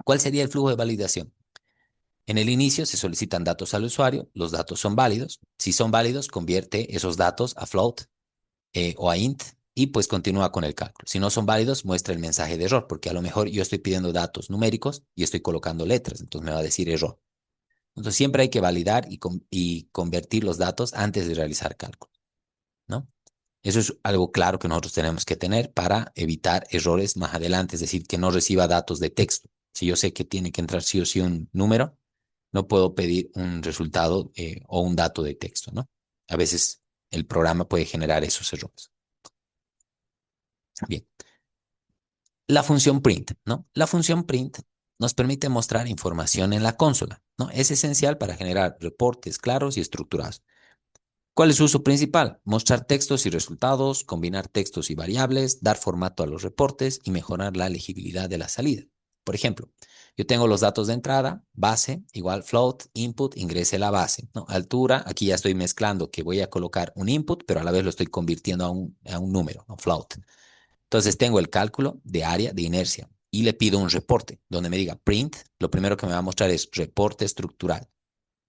¿Cuál sería el flujo de validación? En el inicio se solicitan datos al usuario, los datos son válidos. Si son válidos, convierte esos datos a float o a int y pues continúa con el cálculo. Si no son válidos, muestra el mensaje de error, porque a lo mejor yo estoy pidiendo datos numéricos y estoy colocando letras, entonces me va a decir error. Entonces siempre hay que validar y convertir los datos antes de realizar cálculo, ¿no? Eso es algo claro que nosotros tenemos que tener para evitar errores más adelante, es decir, que no reciba datos de texto. Si yo sé que tiene que entrar sí o sí un número, No puedo pedir un resultado o un dato de texto, ¿no? A veces el programa puede generar esos errores. Bien, la función print, ¿no? La función print nos permite mostrar información en la consola, ¿no? Es esencial para generar reportes claros y estructurados. ¿Cuál es su uso principal? Mostrar textos y resultados, combinar textos y variables, dar formato a los reportes y mejorar la legibilidad de la salida. Por ejemplo, yo tengo los datos de entrada, base, igual float, input, ingrese la base, ¿no? Altura, aquí ya estoy mezclando que voy a colocar un input, pero a la vez lo estoy convirtiendo a un número, ¿no? Float. Entonces tengo el cálculo de área de inercia y le pido un reporte donde me diga print, lo primero que me va a mostrar es reporte estructural.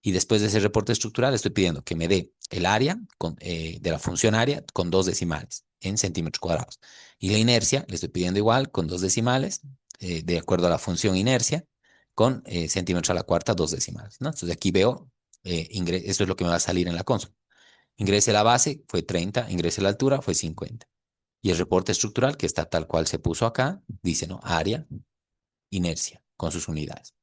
Y después de ese reporte estructural estoy pidiendo que me dé el área de la función área con dos decimales en centímetros cuadrados. Y la inercia le estoy pidiendo igual con dos decimales, de acuerdo a la función inercia, con centímetros a la cuarta, dos decimales, ¿no? Entonces aquí veo, esto es lo que me va a salir en la consola. Ingrese la base, fue 30, ingrese la altura, fue 50. Y el reporte estructural, que está tal cual se puso acá, dice, ¿no? Área, inercia, con sus unidades.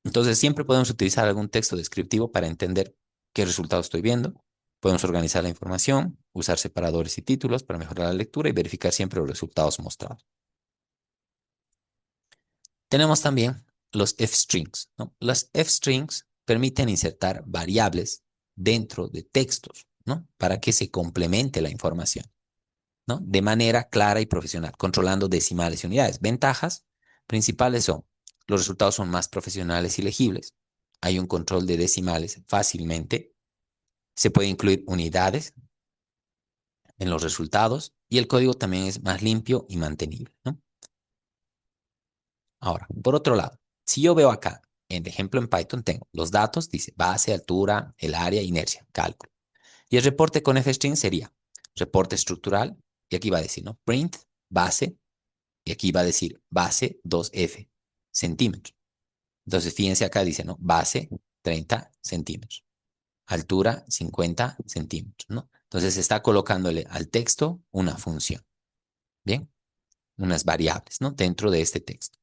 Entonces, siempre podemos utilizar algún texto descriptivo para entender qué resultado estoy viendo. Podemos organizar la información, usar separadores y títulos para mejorar la lectura y verificar siempre los resultados mostrados. Tenemos también los f-strings, ¿no? Los f-strings permiten insertar variables dentro de textos, ¿no? Para que se complemente la información, ¿no? De manera clara y profesional, controlando decimales y unidades. Ventajas principales son, los resultados son más profesionales y legibles. Hay un control de decimales fácilmente. Se puede incluir unidades en los resultados y el código también es más limpio y mantenible, ¿no? Ahora, por otro lado, si yo veo acá, en el ejemplo en Python tengo los datos, dice base, altura, el área, inercia, cálculo. Y el reporte con f-string sería reporte estructural, y aquí va a decir, ¿no? Print, base, y aquí va a decir base 2F, centímetros. Entonces, fíjense acá dice, ¿no? Base 30 centímetros, altura 50 centímetros, ¿no? Entonces, está colocándole al texto una función, ¿bien? Unas variables, ¿no? Dentro de este texto.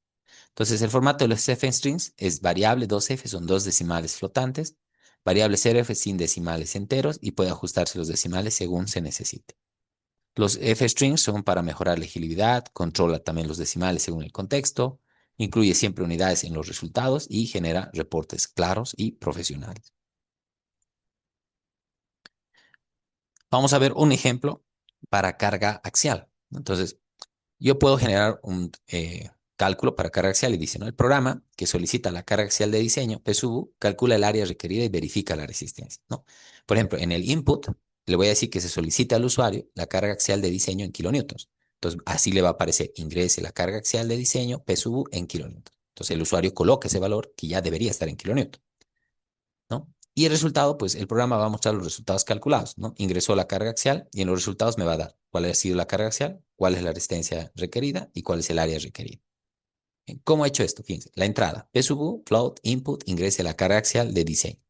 Entonces, el formato de los f-strings es variable 2F, son dos decimales flotantes, variable 0F sin decimales enteros y puede ajustarse los decimales según se necesite. Los f-strings son para mejorar legibilidad, controla también los decimales según el contexto, incluye siempre unidades en los resultados y genera reportes claros y profesionales. Vamos a ver un ejemplo para carga axial. Entonces, yo puedo generar un cálculo para carga axial y dice, ¿no? El programa que solicita la carga axial de diseño, PSUV, calcula el área requerida y verifica la resistencia, ¿no? Por ejemplo, en el input le voy a decir que se solicita al usuario la carga axial de diseño en kilonewtons. Entonces, así le va a aparecer, ingrese la carga axial de diseño, PSUV, en kilonewtons. Entonces, el usuario coloca ese valor que ya debería estar en kilonewtons, ¿no? Y el resultado, pues el programa va a mostrar los resultados calculados, ¿no? Ingresó la carga axial y en los resultados me va a dar cuál ha sido la carga axial, cuál es la resistencia requerida y cuál es el área requerida. ¿Cómo he hecho esto? Fíjense, la entrada, PSUV, float, input, ingrese la carga axial de diseño.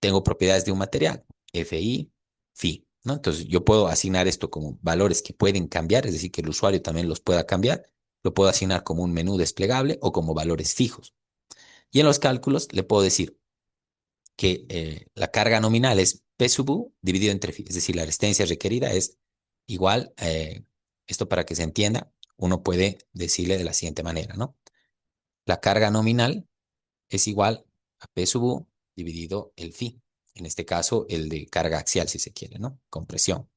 Tengo propiedades de un material, FI, FI, ¿no? Entonces yo puedo asignar esto como valores que pueden cambiar, es decir, que el usuario también los pueda cambiar. Lo puedo asignar como un menú desplegable o como valores fijos. Y en los cálculos le puedo decir que la carga nominal es P sub U dividido entre phi, es decir, la resistencia requerida es igual, esto para que se entienda, uno puede decirle de la siguiente manera, ¿no? La carga nominal es igual a P sub U dividido el phi, en este caso el de carga axial si se quiere, ¿no? Compresión.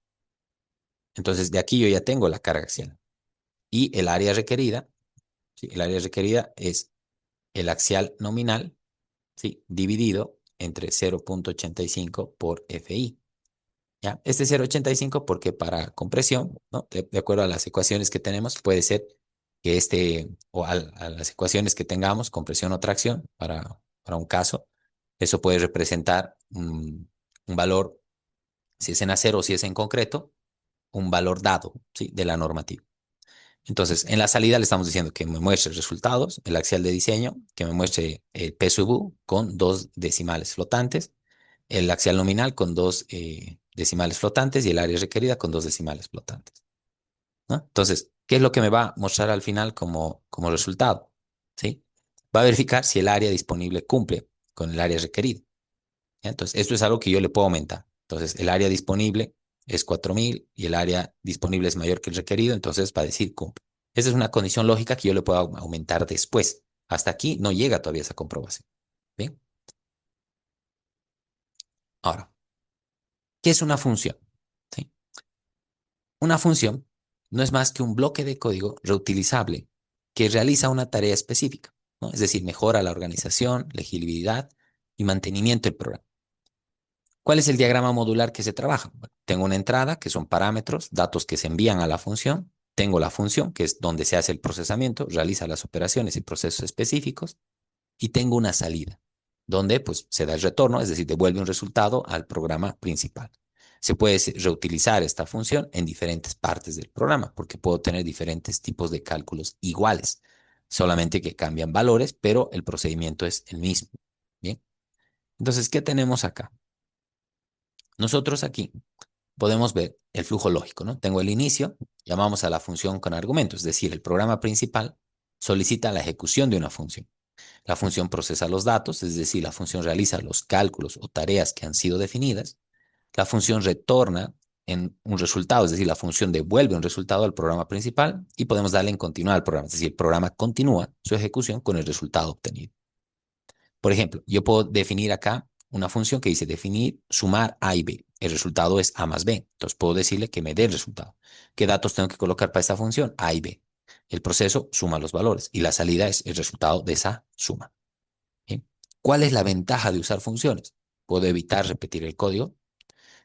Entonces de aquí yo ya tengo la carga axial y el área requerida, ¿sí? El área requerida es el axial nominal, ¿sí? Dividido entre 0,85 por FI. ¿Ya? Este 0,85 porque para compresión, ¿no? De acuerdo a las ecuaciones que tenemos, puede ser que a las ecuaciones que tengamos, compresión o tracción, para un caso, eso puede representar un valor, si es en acero o si es en concreto, un valor dado, ¿sí? De la normativa. Entonces, en la salida le estamos diciendo que me muestre resultados, el axial de diseño, que me muestre el P sub U con dos decimales flotantes, el axial nominal con dos decimales flotantes y el área requerida con dos decimales flotantes, ¿no? Entonces, ¿qué es lo que me va a mostrar al final como resultado? ¿Sí? Va a verificar si el área disponible cumple con el área requerida. ¿Ya? Entonces, esto es algo que yo le puedo aumentar. Entonces, el área disponible es 4000 y el área disponible es mayor que el requerido, entonces va a decir cumple. Esa es una condición lógica que yo le puedo aumentar después. Hasta aquí no llega todavía esa comprobación. Bien, ahora, ¿qué es una función? ¿Sí? Una función no es más que un bloque de código reutilizable que realiza una tarea específica, ¿no? Es decir, mejora la organización, legibilidad y mantenimiento del programa. ¿Cuál es el diagrama modular que se trabaja? Bueno, tengo una entrada, que son parámetros, datos que se envían a la función. Tengo la función, que es donde se hace el procesamiento, realiza las operaciones y procesos específicos. Y tengo una salida, donde pues, se da el retorno, es decir, devuelve un resultado al programa principal. Se puede reutilizar esta función en diferentes partes del programa, porque puedo tener diferentes tipos de cálculos iguales, solamente que cambian valores, pero el procedimiento es el mismo. Bien, entonces, ¿qué tenemos acá? Nosotros aquí podemos ver el flujo lógico, ¿no? Tengo el inicio, llamamos a la función con argumentos, es decir, el programa principal solicita la ejecución de una función. La función procesa los datos, es decir, la función realiza los cálculos o tareas que han sido definidas. La función retorna en un resultado, es decir, la función devuelve un resultado al programa principal y podemos darle en continuar al programa, es decir, el programa continúa su ejecución con el resultado obtenido. Por ejemplo, yo puedo definir acá una función que dice definir sumar A y B. El resultado es A más B. Entonces puedo decirle que me dé el resultado. ¿Qué datos tengo que colocar para esta función? A y B. El proceso suma los valores y la salida es el resultado de esa suma. ¿Sí? ¿Cuál es la ventaja de usar funciones? Puedo evitar repetir el código,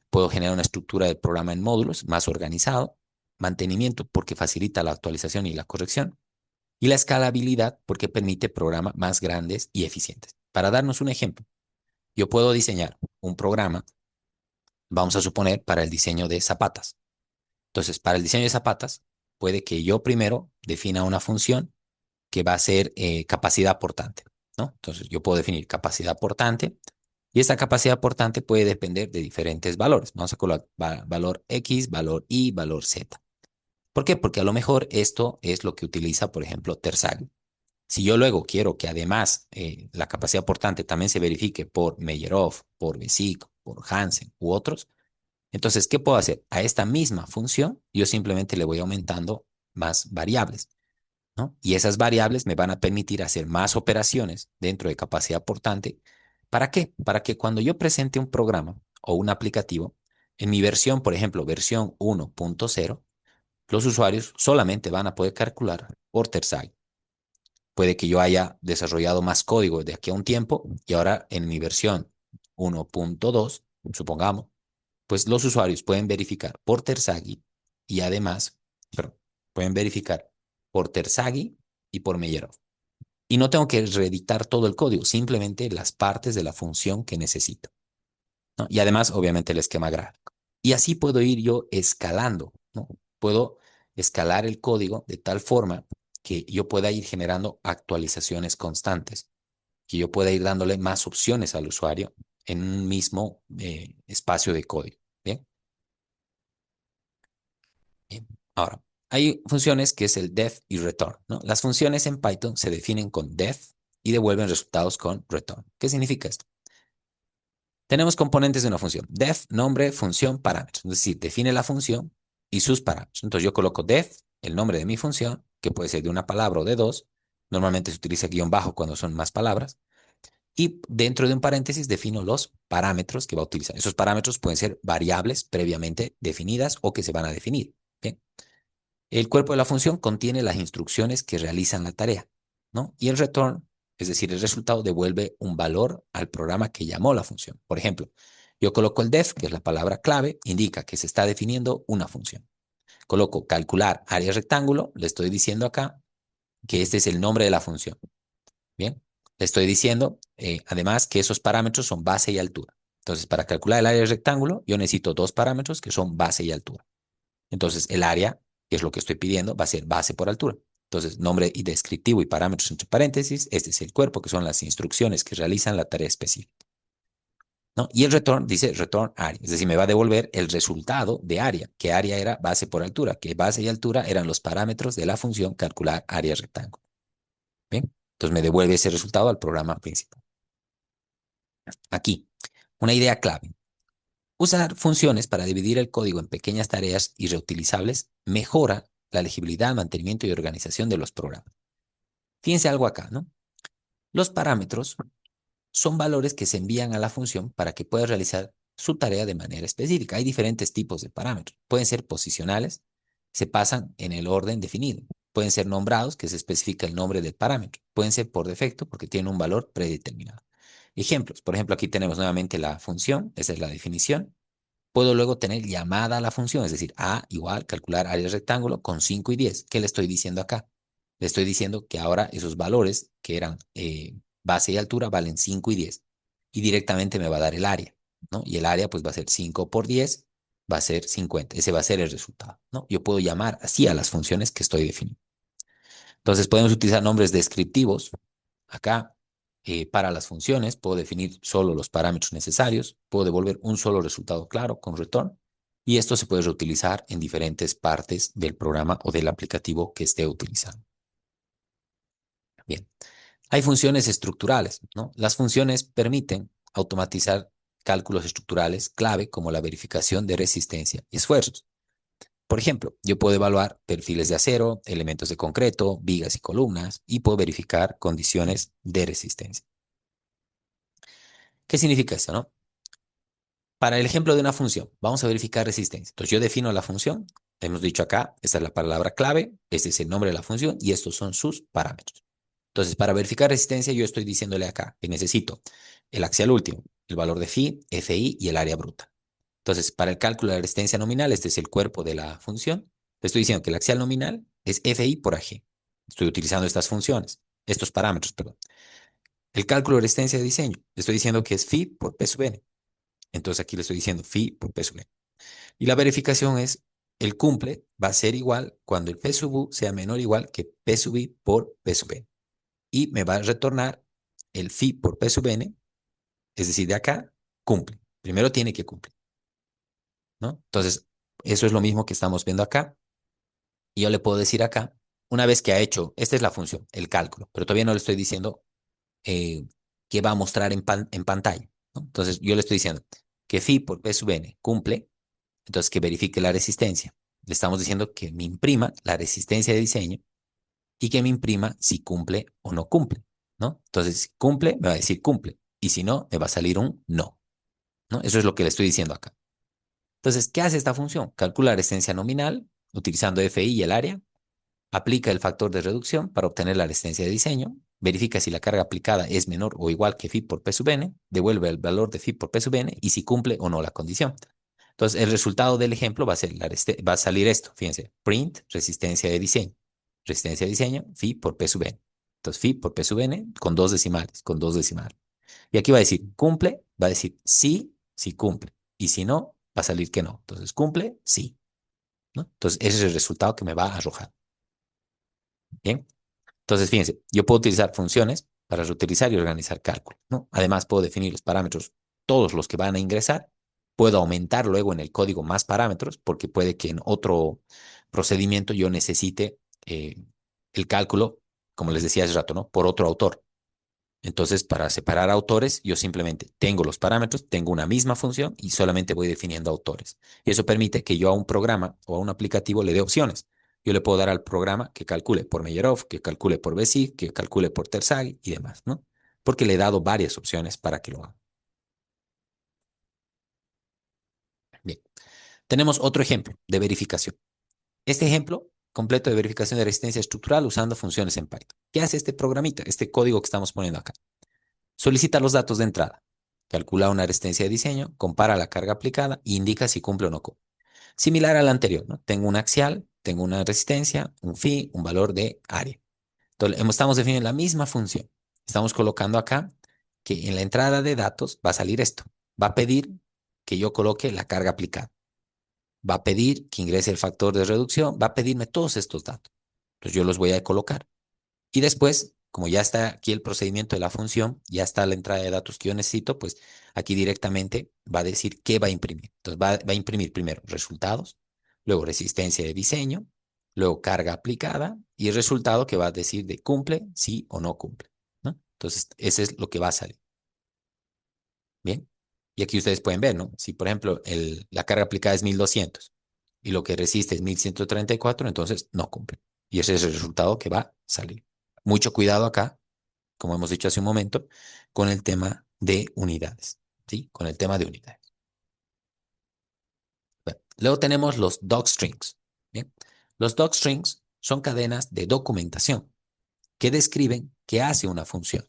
puedo generar una estructura del programa en módulos más organizado, mantenimiento porque facilita la actualización y la corrección, y la escalabilidad porque permite programas más grandes y eficientes. Para darnos un ejemplo, yo puedo diseñar un programa, vamos a suponer, para el diseño de zapatas. Entonces, para el diseño de zapatas, puede que yo primero defina una función que va a ser capacidad portante, ¿no? Entonces, yo puedo definir capacidad portante y esta capacidad portante puede depender de diferentes valores. Vamos a colocar valor X, valor Y, valor Z. ¿Por qué? Porque a lo mejor esto es lo que utiliza, por ejemplo, Tersaghi. Si yo luego quiero que además la capacidad portante también se verifique por Meyerhoff, por Besic, por Hansen u otros, entonces, ¿qué puedo hacer? A esta misma función, yo simplemente le voy aumentando más variables, ¿no? Y esas variables me van a permitir hacer más operaciones dentro de capacidad portante. ¿Para qué? Para que cuando yo presente un programa o un aplicativo, en mi versión, por ejemplo, versión 1.0, los usuarios solamente van a poder calcular por Tersaghi. Puede que yo haya desarrollado más código de aquí a un tiempo y ahora en mi versión 1.2, supongamos, pues los usuarios pueden verificar por Tersaghi y además, perdón, pueden verificar por Tersaghi y por Meyerov. Y no tengo que reeditar todo el código, simplemente las partes de la función que necesito, ¿no? Y además, obviamente, el esquema gráfico. Y así puedo ir yo escalando, ¿no? Puedo escalar el código de tal forma que yo pueda ir generando actualizaciones constantes, que yo pueda ir dándole más opciones al usuario en un mismo espacio de código. ¿Bien? Bien. Ahora, hay funciones que es el def y return, ¿no? Las funciones en Python se definen con def y devuelven resultados con return. ¿Qué significa esto? Tenemos componentes de una función. Def, nombre, función, parámetros. Es decir, define la función y sus parámetros. Entonces yo coloco def, el nombre de mi función, que puede ser de una palabra o de dos. Normalmente se utiliza guión bajo cuando son más palabras. Y dentro de un paréntesis defino los parámetros que va a utilizar. Esos parámetros pueden ser variables previamente definidas o que se van a definir. ¿Bien? El cuerpo de la función contiene las instrucciones que realizan la tarea, ¿no? Y el return, es decir, el resultado devuelve un valor al programa que llamó la función. Por ejemplo, yo coloco el def, que es la palabra clave, indica que se está definiendo una función. Coloco calcular área rectángulo, le estoy diciendo acá que este es el nombre de la función. Bien, le estoy diciendo además que esos parámetros son base y altura. Entonces, para calcular el área del rectángulo, yo necesito dos parámetros que son base y altura. Entonces, el área, que es lo que estoy pidiendo, va a ser base por altura. Entonces, nombre y descriptivo y parámetros entre paréntesis. Este es el cuerpo, que son las instrucciones que realizan la tarea específica, ¿no? Y el return dice return area, es decir, me va a devolver el resultado de área, que área era base por altura, que base y altura eran los parámetros de la función calcular área rectángulo. Bien. Entonces me devuelve ese resultado al programa principal. Aquí, una idea clave. Usar funciones para dividir el código en pequeñas tareas y reutilizables mejora la legibilidad, mantenimiento y organización de los programas. Fíjense algo acá, ¿no? Los parámetros son valores que se envían a la función para que pueda realizar su tarea de manera específica. Hay diferentes tipos de parámetros. Pueden ser posicionales, se pasan en el orden definido. Pueden ser nombrados, que se especifica el nombre del parámetro. Pueden ser por defecto, porque tienen un valor predeterminado. Ejemplos. Por ejemplo, aquí tenemos nuevamente la función, esa es la definición. Puedo luego tener llamada a la función, es decir, A igual calcular área de rectángulo con 5 y 10. ¿Qué le estoy diciendo acá? Le estoy diciendo que ahora esos valores que eran base y altura valen 5 y 10. Y directamente me va a dar el área, ¿no? Y el área pues va a ser 5 por 10, va a ser 50. Ese va a ser el resultado, ¿no? Yo puedo llamar así a las funciones que estoy definiendo. Entonces podemos utilizar nombres descriptivos acá para las funciones. Puedo definir solo los parámetros necesarios. Puedo devolver un solo resultado claro con return. Y esto se puede reutilizar en diferentes partes del programa o del aplicativo que esté utilizando. Bien, hay funciones estructurales, ¿no? Las funciones permiten automatizar cálculos estructurales clave como la verificación de resistencia y esfuerzos. Por ejemplo, yo puedo evaluar perfiles de acero, elementos de concreto, vigas y columnas, y puedo verificar condiciones de resistencia. ¿Qué significa esto, no? Para el ejemplo de una función, vamos a verificar resistencia. Entonces yo defino la función, hemos dicho acá, esta es la palabra clave, este es el nombre de la función y estos son sus parámetros. Entonces, para verificar resistencia, yo estoy diciéndole acá que necesito el axial último, el valor de phi, fi y el área bruta. Entonces, para el cálculo de la resistencia nominal, este es el cuerpo de la función. Le estoy diciendo que el axial nominal es fi por ag. Estoy utilizando estas funciones, estos parámetros, perdón. El cálculo de resistencia de diseño, le estoy diciendo que es phi por p sub n. Entonces, aquí le estoy diciendo phi por p sub n. Y la verificación es, el cumple va a ser igual cuando el p sub u sea menor o igual que p sub i por p sub n. Y me va a retornar el phi por p sub n, es decir, de acá, cumple. Primero tiene que cumplir, ¿no? Entonces, eso es lo mismo que estamos viendo acá. Y yo le puedo decir acá, una vez que ha hecho, esta es la función, el cálculo, pero todavía no le estoy diciendo eh, qué va a mostrar en pantalla, ¿no? Entonces, yo le estoy diciendo que phi por p sub n cumple, entonces que verifique la resistencia. Le estamos diciendo que me imprima la resistencia de diseño y que me imprima si cumple o no cumple, ¿no? Entonces, si cumple, me va a decir cumple, y si no, me va a salir un no, ¿no? Eso es lo que le estoy diciendo acá. Entonces, ¿qué hace esta función? Calcula la resistencia nominal utilizando FI y el área, aplica el factor de reducción para obtener la resistencia de diseño, verifica si la carga aplicada es menor o igual que phi por p sub n, devuelve el valor de phi por p sub n y si cumple o no la condición. Entonces, el resultado del ejemplo va a ser va a salir esto, fíjense, print resistencia de diseño. Resistencia de diseño, phi por p sub n. Entonces, phi por p sub n con dos decimales, con dos decimales. Y aquí va a decir cumple, va a decir sí, sí cumple. Y si no, va a salir que no. Entonces, cumple, sí, ¿no? Entonces, ese es el resultado que me va a arrojar. Bien. Entonces, fíjense, yo puedo utilizar funciones para reutilizar y organizar cálculos, ¿no? Además, puedo definir los parámetros, todos los que van a ingresar. Puedo aumentar luego en el código más parámetros, porque puede que en otro procedimiento yo necesite el cálculo, como les decía hace rato, ¿no? Por otro autor. Entonces, para separar autores, yo simplemente tengo los parámetros, tengo una misma función y solamente voy definiendo autores. Y eso permite que yo a un programa o a un aplicativo le dé opciones. Yo le puedo dar al programa que calcule por Meyerhoff, que calcule por Bézier, que calcule por Terzaghi y demás, ¿no? Porque le he dado varias opciones para que lo haga. Bien, tenemos otro ejemplo de verificación. Este ejemplo completo de verificación de resistencia estructural usando funciones en Python. ¿Qué hace este programita, este código que estamos poniendo acá? Solicita los datos de entrada, calcula una resistencia de diseño, compara la carga aplicada e indica si cumple o no cumple. Similar al anterior, ¿no? Tengo un axial, tengo una resistencia, un phi, un valor de área. Entonces, estamos definiendo la misma función. Estamos colocando acá que en la entrada de datos va a salir esto. Va a pedir que yo coloque la carga aplicada. Va a pedir que ingrese el factor de reducción. Va a pedirme todos estos datos. Entonces, yo los voy a colocar. Y después, como ya está aquí el procedimiento de la función, ya está la entrada de datos que yo necesito, pues aquí directamente va a decir qué va a imprimir. Entonces va a imprimir primero resultados, luego resistencia de diseño, luego carga aplicada y el resultado que va a decir de cumple, sí o no cumple. Entonces, ese es lo que va a salir. Bien. Y aquí ustedes pueden ver, ¿no? Si, por ejemplo, la carga aplicada es 1200 y lo que resiste es 1134, entonces no cumple. Y ese es el resultado que va a salir. Mucho cuidado acá, como hemos dicho hace un momento, con el tema de unidades, ¿sí? Con el tema de unidades. Bueno, luego tenemos los docstrings, ¿bien? Los docstrings son cadenas de documentación que describen qué hace una función,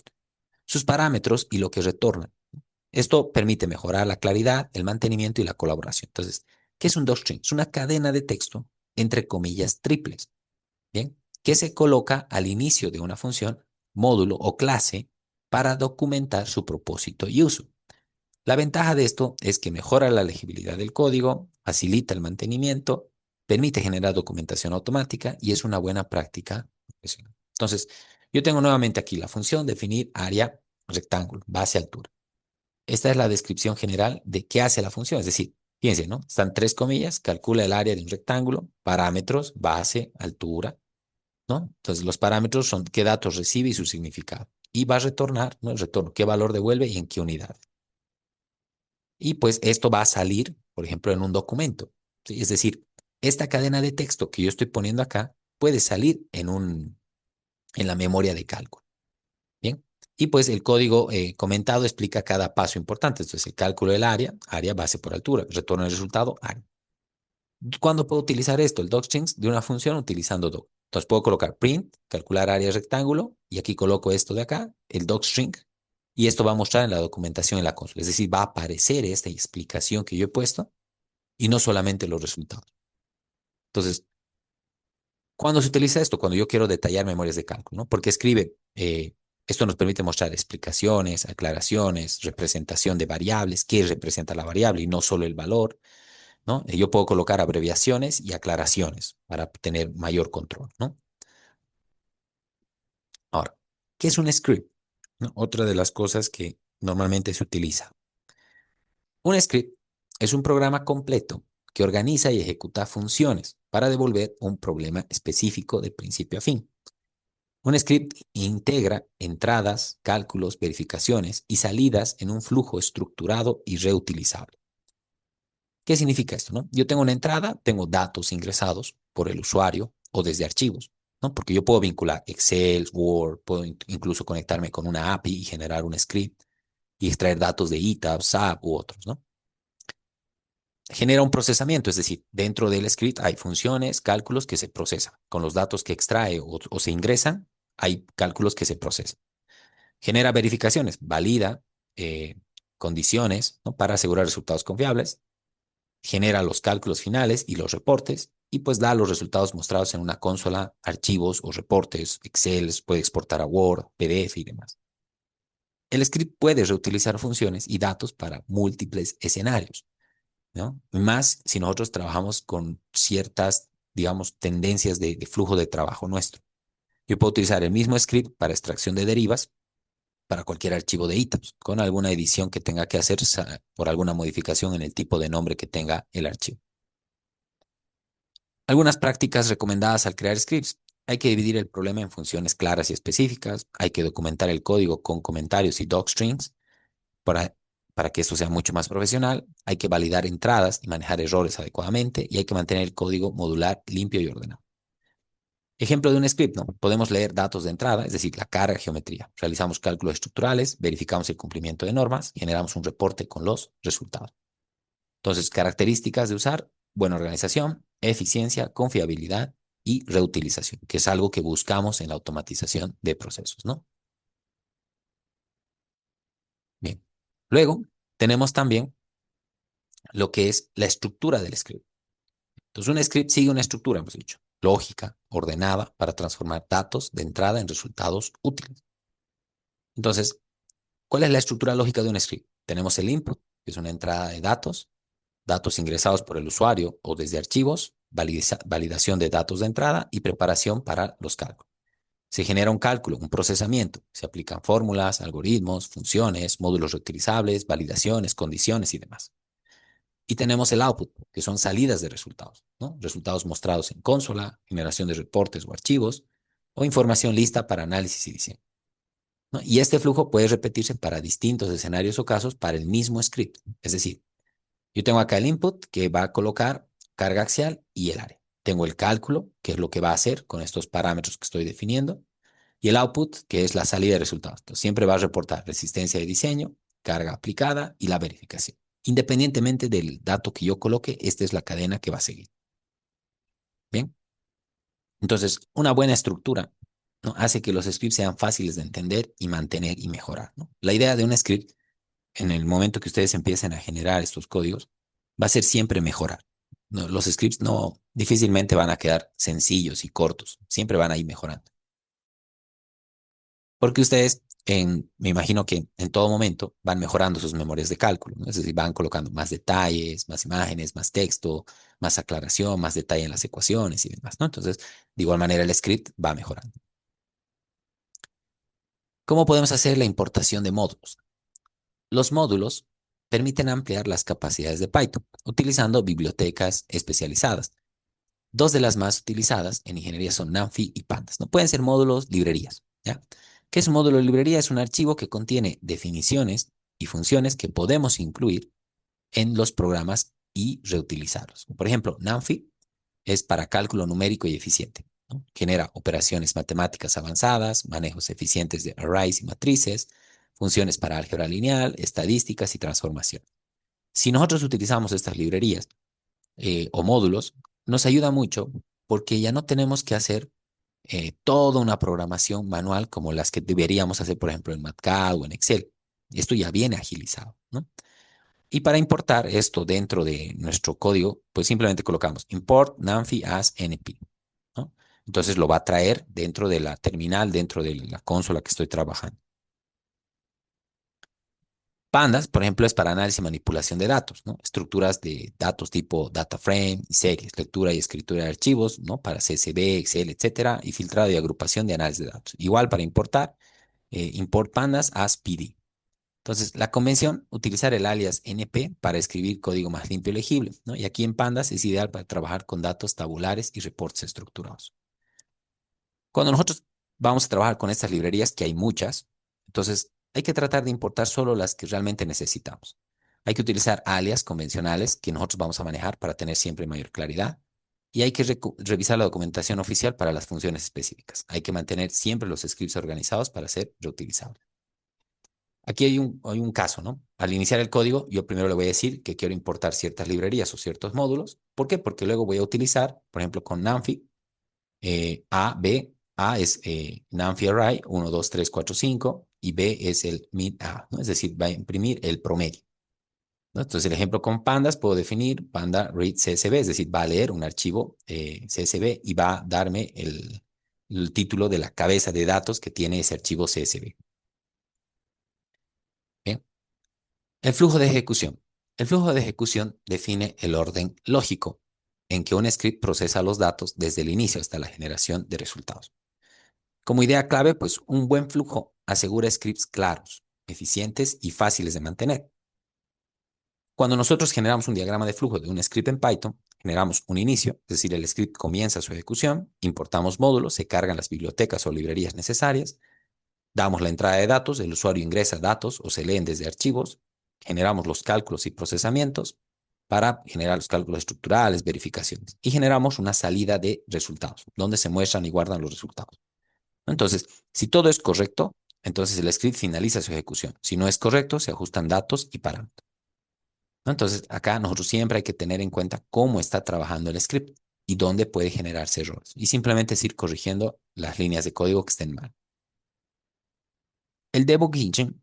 sus parámetros y lo que retorna. Esto permite mejorar la claridad, el mantenimiento y la colaboración. Entonces, ¿qué es un docstring? Es una cadena de texto entre comillas triples, ¿bien? Que se coloca al inicio de una función, módulo o clase para documentar su propósito y uso. La ventaja de esto es que mejora la legibilidad del código, facilita el mantenimiento, permite generar documentación automática y es una buena práctica profesional. Entonces, yo tengo nuevamente aquí la función definir área rectángulo, base altura. Esta es la descripción general de qué hace la función. Es decir, fíjense, ¿no? Están tres comillas, calcula el área de un rectángulo, parámetros, base, altura, ¿no? Entonces, los parámetros son qué datos recibe y su significado. Y va a retornar, ¿no? El retorno, qué valor devuelve y en qué unidad. Y pues esto va a salir, por ejemplo, en un documento, ¿sí? Es decir, esta cadena de texto que yo estoy poniendo acá puede salir en la memoria de cálculo. Bien. Y pues el código comentado explica cada paso importante. Entonces, el cálculo del área, área base por altura, retorno del resultado, área. ¿Cuándo puedo utilizar esto? El docstrings de una función utilizando doc. Entonces, puedo colocar print, calcular área rectángulo, y aquí coloco esto de acá, el docstring, y esto va a mostrar en la documentación en la consola. Es decir, va a aparecer esta explicación que yo he puesto y no solamente los resultados. Entonces, ¿cuándo se utiliza esto? Cuando yo quiero detallar memorias de cálculo, ¿no? Porque escribe, esto nos permite mostrar explicaciones, aclaraciones, representación de variables, qué representa la variable y no solo el valor, ¿no? Yo puedo colocar abreviaciones y aclaraciones para tener mayor control, ¿no? Ahora, ¿qué es un script? ¿No? Otra de las cosas que normalmente se utiliza. Un script es un programa completo que organiza y ejecuta funciones para devolver un problema específico de principio a fin. Un script integra entradas, cálculos, verificaciones y salidas en un flujo estructurado y reutilizable. ¿Qué significa esto, no? Yo tengo una entrada, tengo datos ingresados por el usuario o desde archivos, ¿no? Porque yo puedo vincular Excel, Word, puedo incluso conectarme con una API y generar un script y extraer datos de ETABS, SAP u otros, ¿no? Genera un procesamiento, es decir, dentro del script hay funciones, cálculos que se procesan. Con los datos que extrae o se ingresan, hay cálculos que se procesan. Genera verificaciones, valida eh, condiciones, ¿no? Para asegurar resultados confiables, genera los cálculos finales y los reportes y pues da los resultados mostrados en una consola, archivos o reportes, Excel, puede exportar a Word, PDF y demás. El script puede reutilizar funciones y datos para múltiples escenarios, ¿no? Más si nosotros trabajamos con ciertas, digamos, tendencias de flujo de trabajo nuestro. Yo puedo utilizar el mismo script para extracción de derivas para cualquier archivo de ítems, con alguna edición que tenga que hacer por alguna modificación en el tipo de nombre que tenga el archivo. Algunas prácticas recomendadas al crear scripts. Hay que dividir el problema en funciones claras y específicas. Hay que documentar el código con comentarios y docstrings para, para que esto sea mucho más profesional. Hay que validar entradas y manejar errores adecuadamente. Y hay que mantener el código modular, limpio y ordenado. Ejemplo de un script, ¿no? Podemos leer datos de entrada, es decir, la carga, geometría. Realizamos cálculos estructurales, verificamos el cumplimiento de normas, generamos un reporte con los resultados. Entonces, características de usar, buena organización, eficiencia, confiabilidad y reutilización, que es algo que buscamos en la automatización de procesos, ¿no? Bien. Luego, tenemos también lo que es la estructura del script. Entonces, un script sigue una estructura, hemos dicho, lógica, ordenada, para transformar datos de entrada en resultados útiles. Entonces, ¿cuál es la estructura lógica de un script? Tenemos el input, que es una entrada de datos, datos ingresados por el usuario o desde archivos, validación de datos de entrada y preparación para los cálculos. Se genera un cálculo, un procesamiento. Se aplican fórmulas, algoritmos, funciones, módulos reutilizables, validaciones, condiciones y demás. Y tenemos el output, que son salidas de resultados, ¿no? Resultados mostrados en consola, generación de reportes o archivos, o información lista para análisis y diseño. ¿no? Y este flujo puede repetirse para distintos escenarios o casos para el mismo script. Es decir, yo tengo acá el input que va a colocar carga axial y el área. Tengo el cálculo, que es lo que va a hacer con estos parámetros que estoy definiendo, y el output, que es la salida de resultados. Entonces, siempre va a reportar resistencia de diseño, carga aplicada y la verificación. Independientemente del dato que yo coloque, esta es la cadena que va a seguir. Bien, entonces, una buena estructura, ¿no?, hace que los scripts sean fáciles de entender y mantener y mejorar, ¿no? La idea de un script, en el momento que ustedes empiecen a generar estos códigos, va a ser siempre mejorar. No, los scripts no difícilmente van a quedar sencillos y cortos, siempre van a ir mejorando. Porque ustedes, me imagino que en todo momento van mejorando sus memorias de cálculo, ¿no? Es decir, van colocando más detalles, más imágenes, más texto, más aclaración, más detalle en las ecuaciones y demás, ¿no? Entonces, de igual manera, el script va mejorando. ¿Cómo podemos hacer la importación de módulos? Los módulos permiten ampliar las capacidades de Python utilizando bibliotecas especializadas. Dos de las más utilizadas en ingeniería son NumPy y Pandas. No pueden ser módulos, librerías, ¿ya? ¿Qué es un módulo de librería? Es un archivo que contiene definiciones y funciones que podemos incluir en los programas y reutilizarlos. Por ejemplo, NumPy es para cálculo numérico y eficiente, ¿no? Genera operaciones matemáticas avanzadas, manejos eficientes de arrays y matrices, funciones para álgebra lineal, estadísticas y transformación. Si nosotros utilizamos estas librerías o módulos, nos ayuda mucho porque ya no tenemos que hacer toda una programación manual como las que deberíamos hacer, por ejemplo, en MATLAB o en Excel. Esto ya viene agilizado, ¿no? Y para importar esto dentro de nuestro código, pues simplemente colocamos import NumPy as NP, ¿no? Entonces lo va a traer dentro de la terminal, dentro de la consola que estoy trabajando. Pandas, por ejemplo, es para análisis y manipulación de datos, ¿no? Estructuras de datos tipo data frame y series, lectura y escritura de archivos, ¿no? Para CSV, Excel, etcétera, y filtrado y agrupación de análisis de datos. Igual para importar, import pandas as PD. Entonces, la convención, utilizar el alias NP para escribir código más limpio y legible, ¿no? Y aquí en Pandas es ideal para trabajar con datos tabulares y reportes estructurados. Cuando nosotros vamos a trabajar con estas librerías, que hay muchas, entonces hay que tratar de importar solo las que realmente necesitamos. Hay que utilizar alias convencionales que nosotros vamos a manejar para tener siempre mayor claridad. Y hay que revisar la documentación oficial para las funciones específicas. Hay que mantener siempre los scripts organizados para ser reutilizables. Aquí hay un caso, ¿no? Al iniciar el código, yo primero le voy a decir que quiero importar ciertas librerías o ciertos módulos. ¿Por qué? Porque luego voy a utilizar, por ejemplo, con NumPy, A, B, A es NumPy Array 1, 2, 3, 4, 5 y B es el min A, ¿no? Es decir, va a imprimir el promedio, ¿no? Entonces, el ejemplo con pandas, puedo definir panda read CSV, es decir, va a leer un archivo CSV y va a darme el título de la cabeza de datos que tiene ese archivo CSV. ¿Bien? El flujo de ejecución. El flujo de ejecución define el orden lógico en que un script procesa los datos desde el inicio hasta la generación de resultados. Como idea clave, pues un buen flujo asegura scripts claros, eficientes y fáciles de mantener. Cuando nosotros generamos un diagrama de flujo de un script en Python, generamos un inicio, es decir, el script comienza su ejecución, importamos módulos, se cargan las bibliotecas o librerías necesarias, damos la entrada de datos, el usuario ingresa datos o se leen desde archivos, generamos los cálculos y procesamientos para generar los cálculos estructurales, verificaciones, y generamos una salida de resultados, donde se muestran y guardan los resultados. Entonces, si todo es correcto, entonces el script finaliza su ejecución. Si no es correcto, se ajustan datos y parámetros, ¿no? Entonces, acá nosotros siempre hay que tener en cuenta cómo está trabajando el script y dónde puede generarse errores. Y simplemente es ir corrigiendo las líneas de código que estén mal. El debugging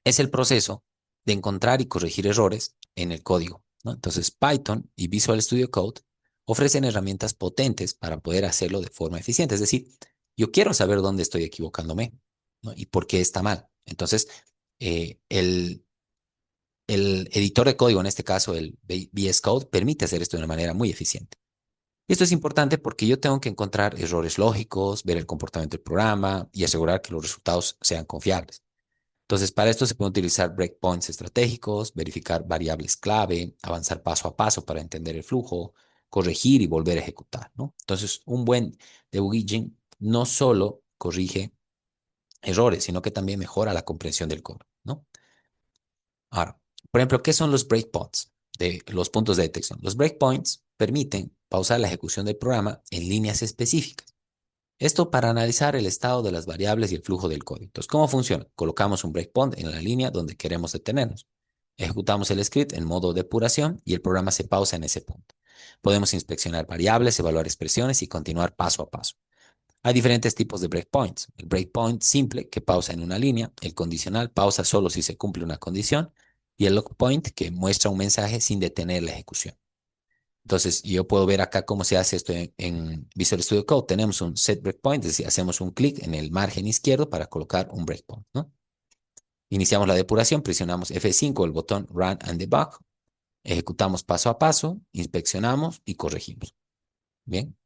es el proceso de encontrar y corregir errores en el código, ¿no? Entonces, Python y Visual Studio Code ofrecen herramientas potentes para poder hacerlo de forma eficiente. Es decir, yo quiero saber dónde estoy equivocándome, ¿no? Y por qué está mal. Entonces, el editor de código, en este caso el VS Code, permite hacer esto de una manera muy eficiente. Y esto es importante porque yo tengo que encontrar errores lógicos, ver el comportamiento del programa y asegurar que los resultados sean confiables. Entonces, para esto se pueden utilizar breakpoints estratégicos, verificar variables clave, avanzar paso a paso para entender el flujo, corregir y volver a ejecutar, ¿no? Entonces, un buen debugging no solo corrige errores, sino que también mejora la comprensión del código, ¿no? Ahora, por ejemplo, ¿qué son los breakpoints? De los puntos de detección. Los breakpoints permiten pausar la ejecución del programa en líneas específicas. Esto para analizar el estado de las variables y el flujo del código. Entonces, ¿cómo funciona? Colocamos un breakpoint en la línea donde queremos detenernos. Ejecutamos el script en modo depuración y el programa se pausa en ese punto. Podemos inspeccionar variables, evaluar expresiones y continuar paso a paso. Hay diferentes tipos de breakpoints. El breakpoint simple, que pausa en una línea. El condicional, pausa solo si se cumple una condición. Y el lock point, que muestra un mensaje sin detener la ejecución. Entonces, yo puedo ver acá cómo se hace esto en Visual Studio Code. Tenemos un set breakpoint, es decir, hacemos un clic en el margen izquierdo para colocar un breakpoint, ¿no? Iniciamos la depuración, presionamos F5, el botón Run and Debug, ejecutamos paso a paso, inspeccionamos y corregimos. Bien,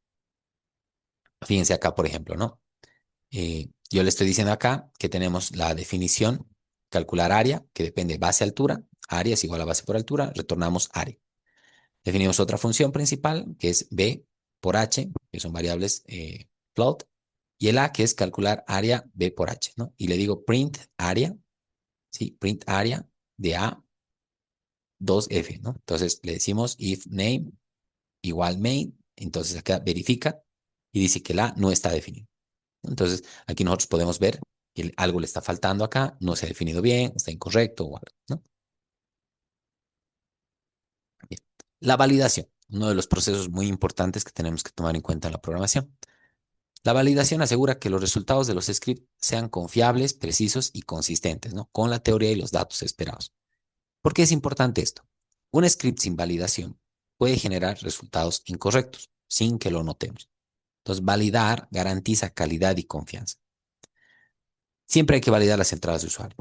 fíjense acá, por ejemplo, ¿no? Yo le estoy diciendo acá que tenemos la definición, calcular área, que depende de base-altura. Área es igual a base por altura, retornamos área. Definimos otra función principal, que es b por h, que son variables float, y el a, que es calcular área b por h, ¿no? Y le digo print área, ¿sí? Print área de a 2f, ¿no? Entonces le decimos if name igual main, entonces acá verifica y dice que el a no está definido. Entonces, aquí nosotros podemos ver que algo le está faltando acá, no se ha definido bien, está incorrecto o algo, ¿no? Bien. La validación, uno de los procesos muy importantes que tenemos que tomar en cuenta en la programación. La validación asegura que los resultados de los scripts sean confiables, precisos y consistentes, ¿no? Con la teoría y los datos esperados. ¿Por qué es importante esto? Un script sin validación puede generar resultados incorrectos sin que lo notemos. Entonces, validar garantiza calidad y confianza. Siempre hay que validar las entradas de usuario.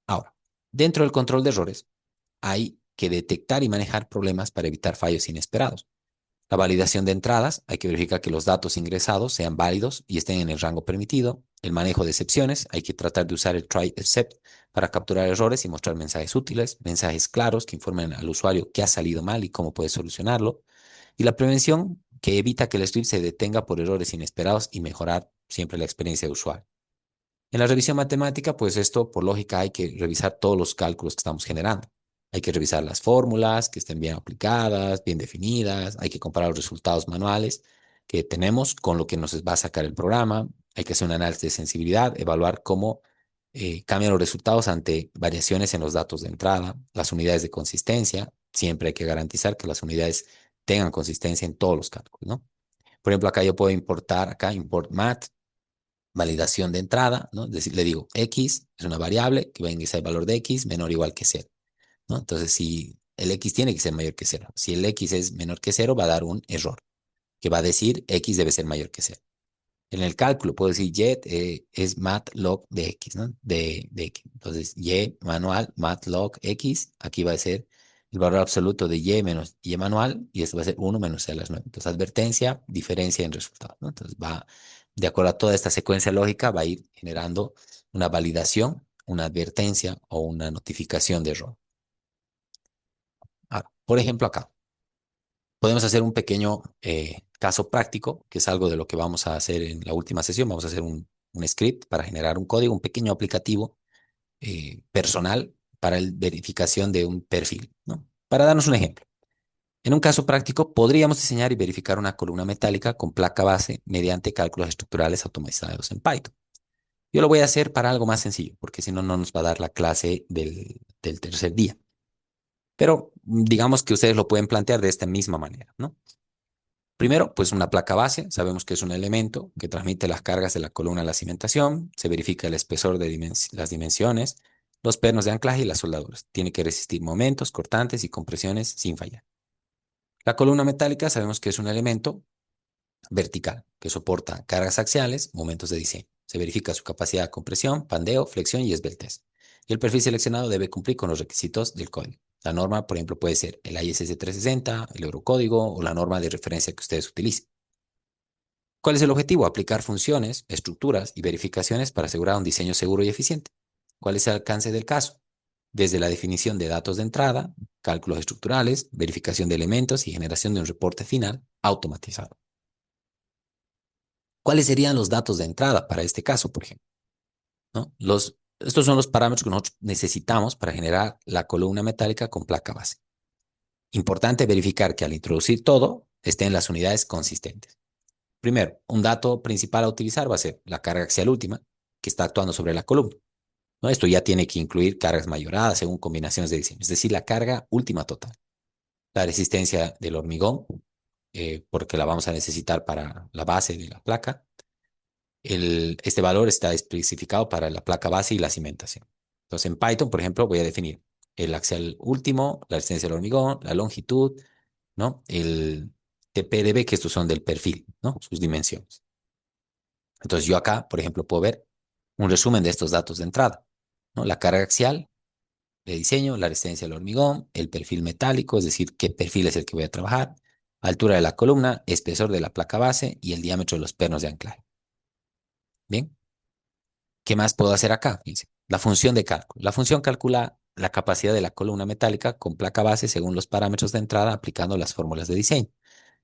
Ahora, dentro del control de errores, hay que detectar y manejar problemas para evitar fallos inesperados. La validación de entradas, hay que verificar que los datos ingresados sean válidos y estén en el rango permitido. El manejo de excepciones, hay que tratar de usar el try except para capturar errores y mostrar mensajes útiles, mensajes claros que informen al usuario qué ha salido mal y cómo puede solucionarlo. Y la prevención, que evita que el script se detenga por errores inesperados y mejorar siempre la experiencia de usuario. En la revisión matemática, pues esto, por lógica, hay que revisar todos los cálculos que estamos generando. Hay que revisar las fórmulas, que estén bien aplicadas, bien definidas. Hay que comparar los resultados manuales que tenemos con lo que nos va a sacar el programa. Hay que hacer un análisis de sensibilidad, evaluar cómo cambian los resultados ante variaciones en los datos de entrada, las unidades de consistencia. Siempre hay que garantizar que las unidades tengan consistencia en todos los cálculos, ¿no? Por ejemplo, acá yo puedo importar, acá import math, validación de entrada, ¿no? Es decir, le digo x es una variable que va a ingresar el valor de x menor o igual que 0, ¿no? Entonces, si el x tiene que ser mayor que 0, si el x es menor que 0, va a dar un error que va a decir x debe ser mayor que 0. En el cálculo puedo decir y es matlog de x, ¿no? De x. Entonces, y manual, matlog x, aquí va a ser el valor absoluto de y menos y manual, y esto va a ser 1 menos c a las 9. Entonces, advertencia, diferencia en resultado, ¿no? Entonces, va, de acuerdo a toda esta secuencia lógica, va a ir generando una validación, una advertencia o una notificación de error. Ahora, por ejemplo, acá podemos hacer un pequeño caso práctico, que es algo de lo que vamos a hacer en la última sesión. Vamos a hacer un script para generar un código, un pequeño aplicativo personal para la verificación de un perfil, ¿no? Para darnos un ejemplo. En un caso práctico, podríamos diseñar y verificar una columna metálica con placa base mediante cálculos estructurales automatizados en Python. Yo lo voy a hacer para algo más sencillo, porque si no, no nos va a dar la clase del tercer día. Pero digamos que ustedes lo pueden plantear de esta misma manera, ¿no? Primero, pues una placa base, sabemos que es un elemento que transmite las cargas de la columna a la cimentación, se verifica el espesor de las dimensiones, los pernos de anclaje y las soldaduras. Tiene que resistir momentos, cortantes y compresiones sin fallar. La columna metálica sabemos que es un elemento vertical que soporta cargas axiales, momentos de diseño. Se verifica su capacidad de compresión, pandeo, flexión y esbeltez. Y el perfil seleccionado debe cumplir con los requisitos del código. La norma, por ejemplo, puede ser el ISS 360, el Eurocódigo o la norma de referencia que ustedes utilicen. ¿Cuál es el objetivo? Aplicar funciones, estructuras y verificaciones para asegurar un diseño seguro y eficiente. ¿Cuál es el alcance del caso? Desde la definición de datos de entrada, cálculos estructurales, verificación de elementos y generación de un reporte final automatizado. ¿Cuáles serían los datos de entrada para este caso, por ejemplo? ¿no? Estos son los parámetros que nosotros necesitamos para generar la columna metálica con placa base. Importante verificar que al introducir todo estén las unidades consistentes. Primero, un dato principal a utilizar va a ser la carga axial última que está actuando sobre la columna, ¿no? Esto ya tiene que incluir cargas mayoradas según combinaciones de diseño, es decir, la carga última total. La resistencia del hormigón, porque la vamos a necesitar para la base de la placa. Este valor está especificado para la placa base y la cimentación. Entonces, en Python, por ejemplo, voy a definir el axial último, la resistencia del hormigón, la longitud, ¿no? El TPDB, que estos son del perfil, ¿no? Sus dimensiones. Entonces, yo acá, por ejemplo, puedo ver un resumen de estos datos de entrada, ¿no? La carga axial de diseño, la resistencia del hormigón, el perfil metálico, es decir, qué perfil es el que voy a trabajar, altura de la columna, espesor de la placa base y el diámetro de los pernos de anclaje. Bien, ¿qué más puedo hacer acá? Fíjense, la función de cálculo. La función calcula la capacidad de la columna metálica con placa base según los parámetros de entrada aplicando las fórmulas de diseño.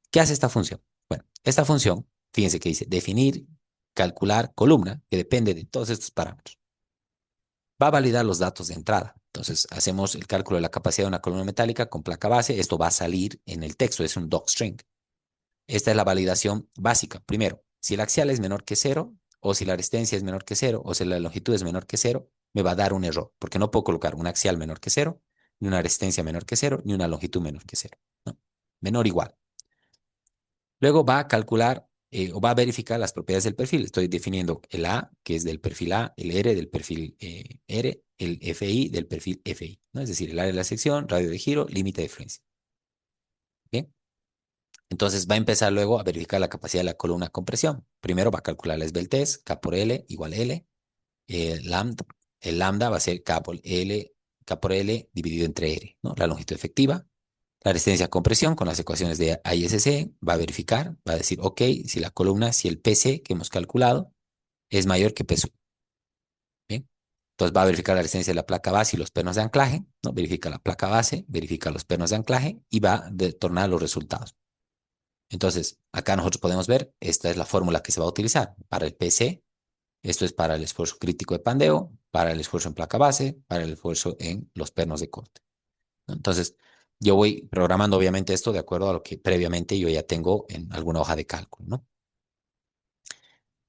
¿Qué hace esta función? Bueno, esta función, fíjense que dice definir, calcular columna, que depende de todos estos parámetros. Va a validar los datos de entrada. Entonces, hacemos el cálculo de la capacidad de una columna metálica con placa base. Esto va a salir en el texto, es un docstring. Esta es la validación básica. Primero, si el axial es menor que cero, o si la resistencia es menor que cero, o si la longitud es menor que cero, me va a dar un error, porque no puedo colocar un axial menor que cero, ni una resistencia menor que cero, ni una longitud menor que cero, ¿no? Menor o igual. Luego va a calcular o va a verificar las propiedades del perfil. Estoy definiendo el A, que es del perfil A, el R del perfil R, el FI del perfil FI, ¿no? Es decir, el área de la sección, radio de giro, límite de frecuencia. Bien. Entonces va a empezar luego a verificar la capacidad de la columna de compresión. Primero va a calcular la esbeltez, K por L igual L. Lambda, el lambda va a ser K por L dividido entre R, ¿no? La longitud efectiva. La resistencia a compresión con las ecuaciones de ISC va a verificar, va a decir, ok, si la columna, si el PC que hemos calculado es mayor que PSU. ¿Bien? Entonces va a verificar la resistencia de la placa base y los pernos de anclaje, ¿no? Verifica la placa base, verifica los pernos de anclaje y va a retornar los resultados. Entonces, acá nosotros podemos ver, esta es la fórmula que se va a utilizar para el PC. Esto es para el esfuerzo crítico de pandeo, para el esfuerzo en placa base, para el esfuerzo en los pernos de corte, ¿no? Entonces, yo voy programando obviamente esto de acuerdo a lo que previamente yo ya tengo en alguna hoja de cálculo, ¿no?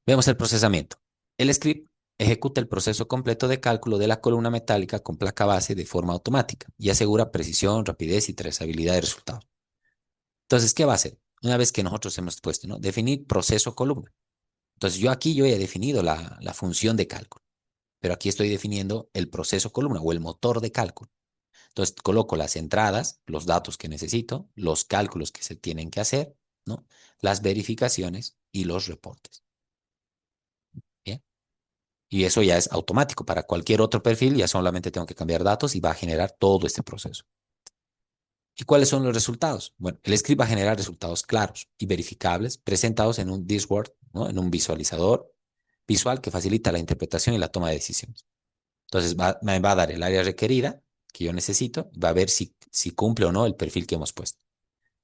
Vemos el procesamiento. El script ejecuta el proceso completo de cálculo de la columna metálica con placa base de forma automática y asegura precisión, rapidez y trazabilidad de resultados. Entonces, ¿qué va a hacer? Una vez que nosotros hemos puesto, ¿no? Definir proceso columna. Entonces, yo he definido la función de cálculo, pero aquí estoy definiendo el proceso columna o el motor de cálculo. Entonces, coloco las entradas, los datos que necesito, los cálculos que se tienen que hacer, ¿no? Las verificaciones y los reportes. ¿Bien? Y eso ya es automático. Para cualquier otro perfil, ya solamente tengo que cambiar datos y va a generar todo este proceso. ¿Y cuáles son los resultados? Bueno, el script va a generar resultados claros y verificables presentados en un dashboard, ¿no? En un visualizador visual que facilita la interpretación y la toma de decisiones. Entonces me va a dar el área requerida que yo necesito, va a ver si cumple o no el perfil que hemos puesto.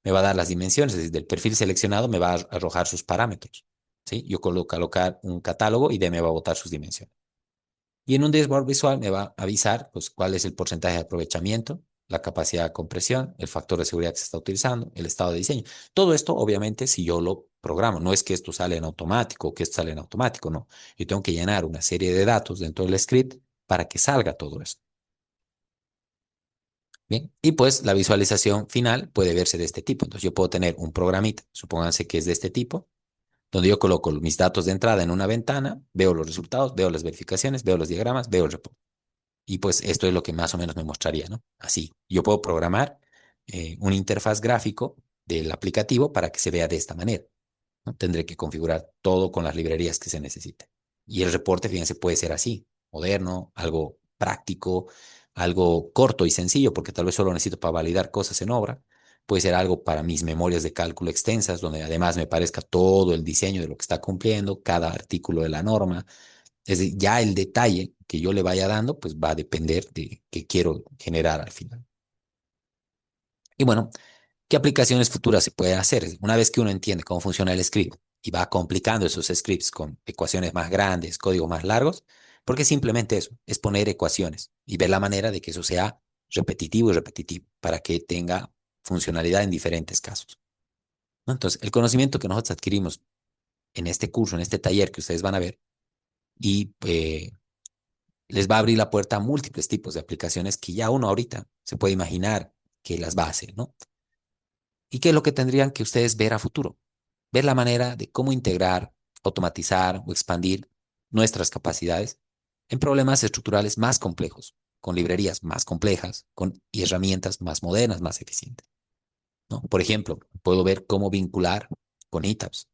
Me va a dar las dimensiones, es decir, del perfil seleccionado me va a arrojar sus parámetros, ¿sí? Yo colocar un catálogo y de me va a botar sus dimensiones. Y en un dashboard visual me va a avisar pues, cuál es el porcentaje de aprovechamiento, la capacidad de compresión, el factor de seguridad que se está utilizando, el estado de diseño. Todo esto, obviamente, si yo lo programo, no es que esto sale en automático o que esto sale en automático, no. Yo tengo que llenar una serie de datos dentro del script para que salga todo esto. Bien, y pues la visualización final puede verse de este tipo. Entonces yo puedo tener un programita, supónganse que es de este tipo, donde yo coloco mis datos de entrada en una ventana, veo los resultados, veo las verificaciones, veo los diagramas, veo el reporte. Y pues esto es lo que más o menos me mostraría, ¿no? Así, yo puedo programar una interfaz gráfico del aplicativo para que se vea de esta manera, ¿no? Tendré que configurar todo con las librerías que se necesiten. Y el reporte, fíjense, puede ser así, moderno, algo práctico, algo corto y sencillo, porque tal vez solo necesito para validar cosas en obra. Puede ser algo para mis memorias de cálculo extensas, donde además me parezca todo el diseño de lo que está cumpliendo, cada artículo de la norma. Es decir, ya el detalle que yo le vaya dando, pues va a depender de qué quiero generar al final. Y bueno, ¿qué aplicaciones futuras se pueden hacer? Una vez que uno entiende cómo funciona el script y va complicando esos scripts con ecuaciones más grandes, códigos más largos, Porque simplemente eso, es poner ecuaciones y ver la manera de que eso sea repetitivo y repetitivo para que tenga funcionalidad en diferentes casos, ¿no? Entonces, el conocimiento que nosotros adquirimos en este curso, en este taller que ustedes van a ver, y les va a abrir la puerta a múltiples tipos de aplicaciones que ya uno ahorita se puede imaginar que las va a hacer, ¿no? ¿Y qué es lo que tendrían que ustedes ver a futuro? Ver la manera de cómo integrar, automatizar o expandir nuestras capacidades en problemas estructurales más complejos, con librerías más complejas, y herramientas más modernas, más eficientes, ¿no? Por ejemplo, puedo ver cómo vincular con ETABS,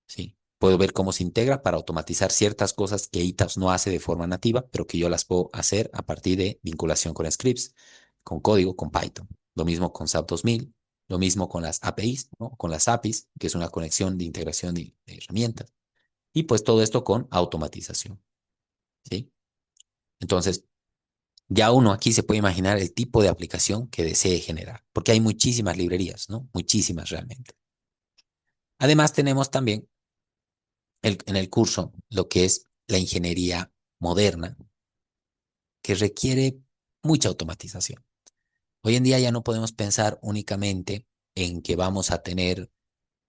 ¿sí? Puedo ver cómo se integra para automatizar ciertas cosas que ETABS no hace de forma nativa, pero que yo las puedo hacer a partir de vinculación con scripts, con código, con Python. Lo mismo con SAP 2000, lo mismo con las APIs, ¿no? Con las APIs, que es una conexión de integración de herramientas. Y pues todo esto con automatización, ¿sí? Entonces, ya uno aquí se puede imaginar el tipo de aplicación que desee generar, porque hay muchísimas librerías, ¿no? Muchísimas realmente. Además, tenemos también en el curso lo que es la ingeniería moderna, que requiere mucha automatización. Hoy en día ya no podemos pensar únicamente en que vamos a tener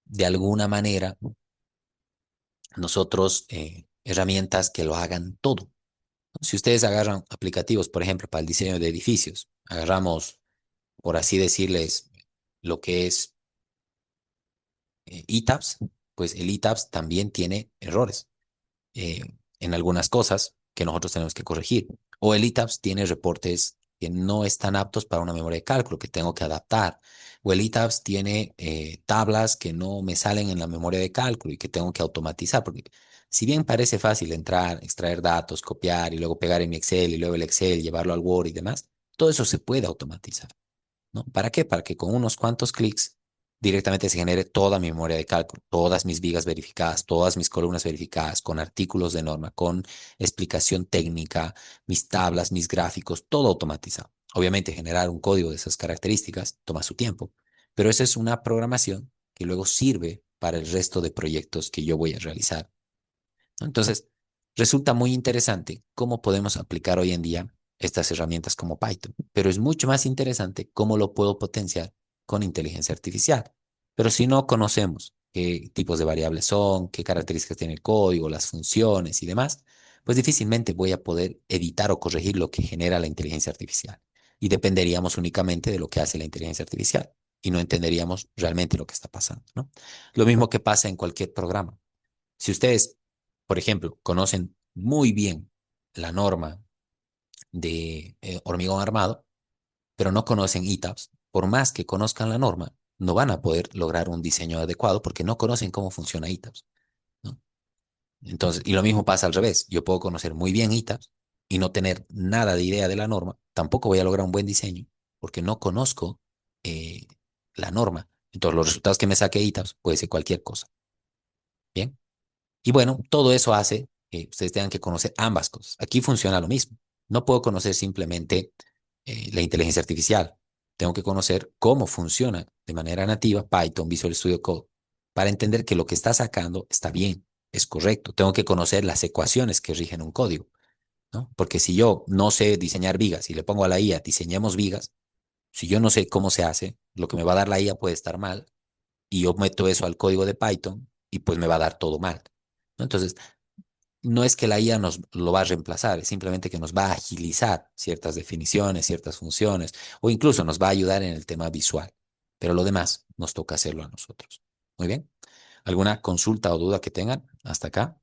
de alguna manera nosotros herramientas que lo hagan todo. Si ustedes agarran aplicativos, por ejemplo, para el diseño de edificios, agarramos, por así decirles, lo que es ETABS, pues el ETABS también tiene errores eh, en algunas cosas que nosotros tenemos que corregir. O el ETABS tiene reportes que no están aptos para una memoria de cálculo que tengo que adaptar. O el ETABS tiene tablas que no me salen en la memoria de cálculo y que tengo que automatizar. Porque si bien parece fácil entrar, extraer datos, copiar y luego pegar en mi Excel y luego el Excel, llevarlo al Word y demás, todo eso se puede automatizar, ¿no? ¿Para qué? Para que con unos cuantos clics directamente se genere toda mi memoria de cálculo, todas mis vigas verificadas, todas mis columnas verificadas, con artículos de norma, con explicación técnica, mis tablas, mis gráficos, todo automatizado. Obviamente generar un código de esas características toma su tiempo, pero esa es una programación que luego sirve para el resto de proyectos que yo voy a realizar, ¿no? Entonces, resulta muy interesante cómo podemos aplicar hoy en día estas herramientas como Python, pero es mucho más interesante cómo lo puedo potenciar con inteligencia artificial. Pero si no conocemos qué tipos de variables son, qué características tiene el código, las funciones y demás, pues difícilmente voy a poder editar o corregir lo que genera la inteligencia artificial. Y dependeríamos únicamente de lo que hace la inteligencia artificial y no entenderíamos realmente lo que está pasando, ¿no? Lo mismo que pasa en cualquier programa. Si ustedes, por ejemplo, conocen muy bien la norma de hormigón armado, pero no conocen ETABS, por más que conozcan la norma, no van a poder lograr un diseño adecuado porque no conocen cómo funciona ETABS, ¿no? Entonces, y lo mismo pasa al revés. Yo puedo conocer muy bien ETABS y no tener nada de idea de la norma, tampoco voy a lograr un buen diseño porque no conozco eh, la norma. Entonces, los resultados que me saque ETABS puede ser cualquier cosa. Bien. Y bueno, todo eso hace que ustedes tengan que conocer ambas cosas. Aquí funciona lo mismo. No puedo conocer simplemente la inteligencia artificial. Tengo que conocer cómo funciona de manera nativa Python, Visual Studio Code, para entender que lo que está sacando está bien, es correcto. Tengo que conocer las ecuaciones que rigen un código, ¿no? Porque si yo no sé diseñar vigas y le pongo a la IA, diseñemos vigas, si yo no sé cómo se hace, lo que me va a dar la IA puede estar mal y yo meto eso al código de Python y pues me va a dar todo mal, ¿no? Entonces, no es que la IA nos lo va a reemplazar, es simplemente que nos va a agilizar ciertas definiciones, ciertas funciones, o incluso nos va a ayudar en el tema visual. Pero lo demás nos toca hacerlo a nosotros. Muy bien. ¿Alguna consulta o duda que tengan hasta acá?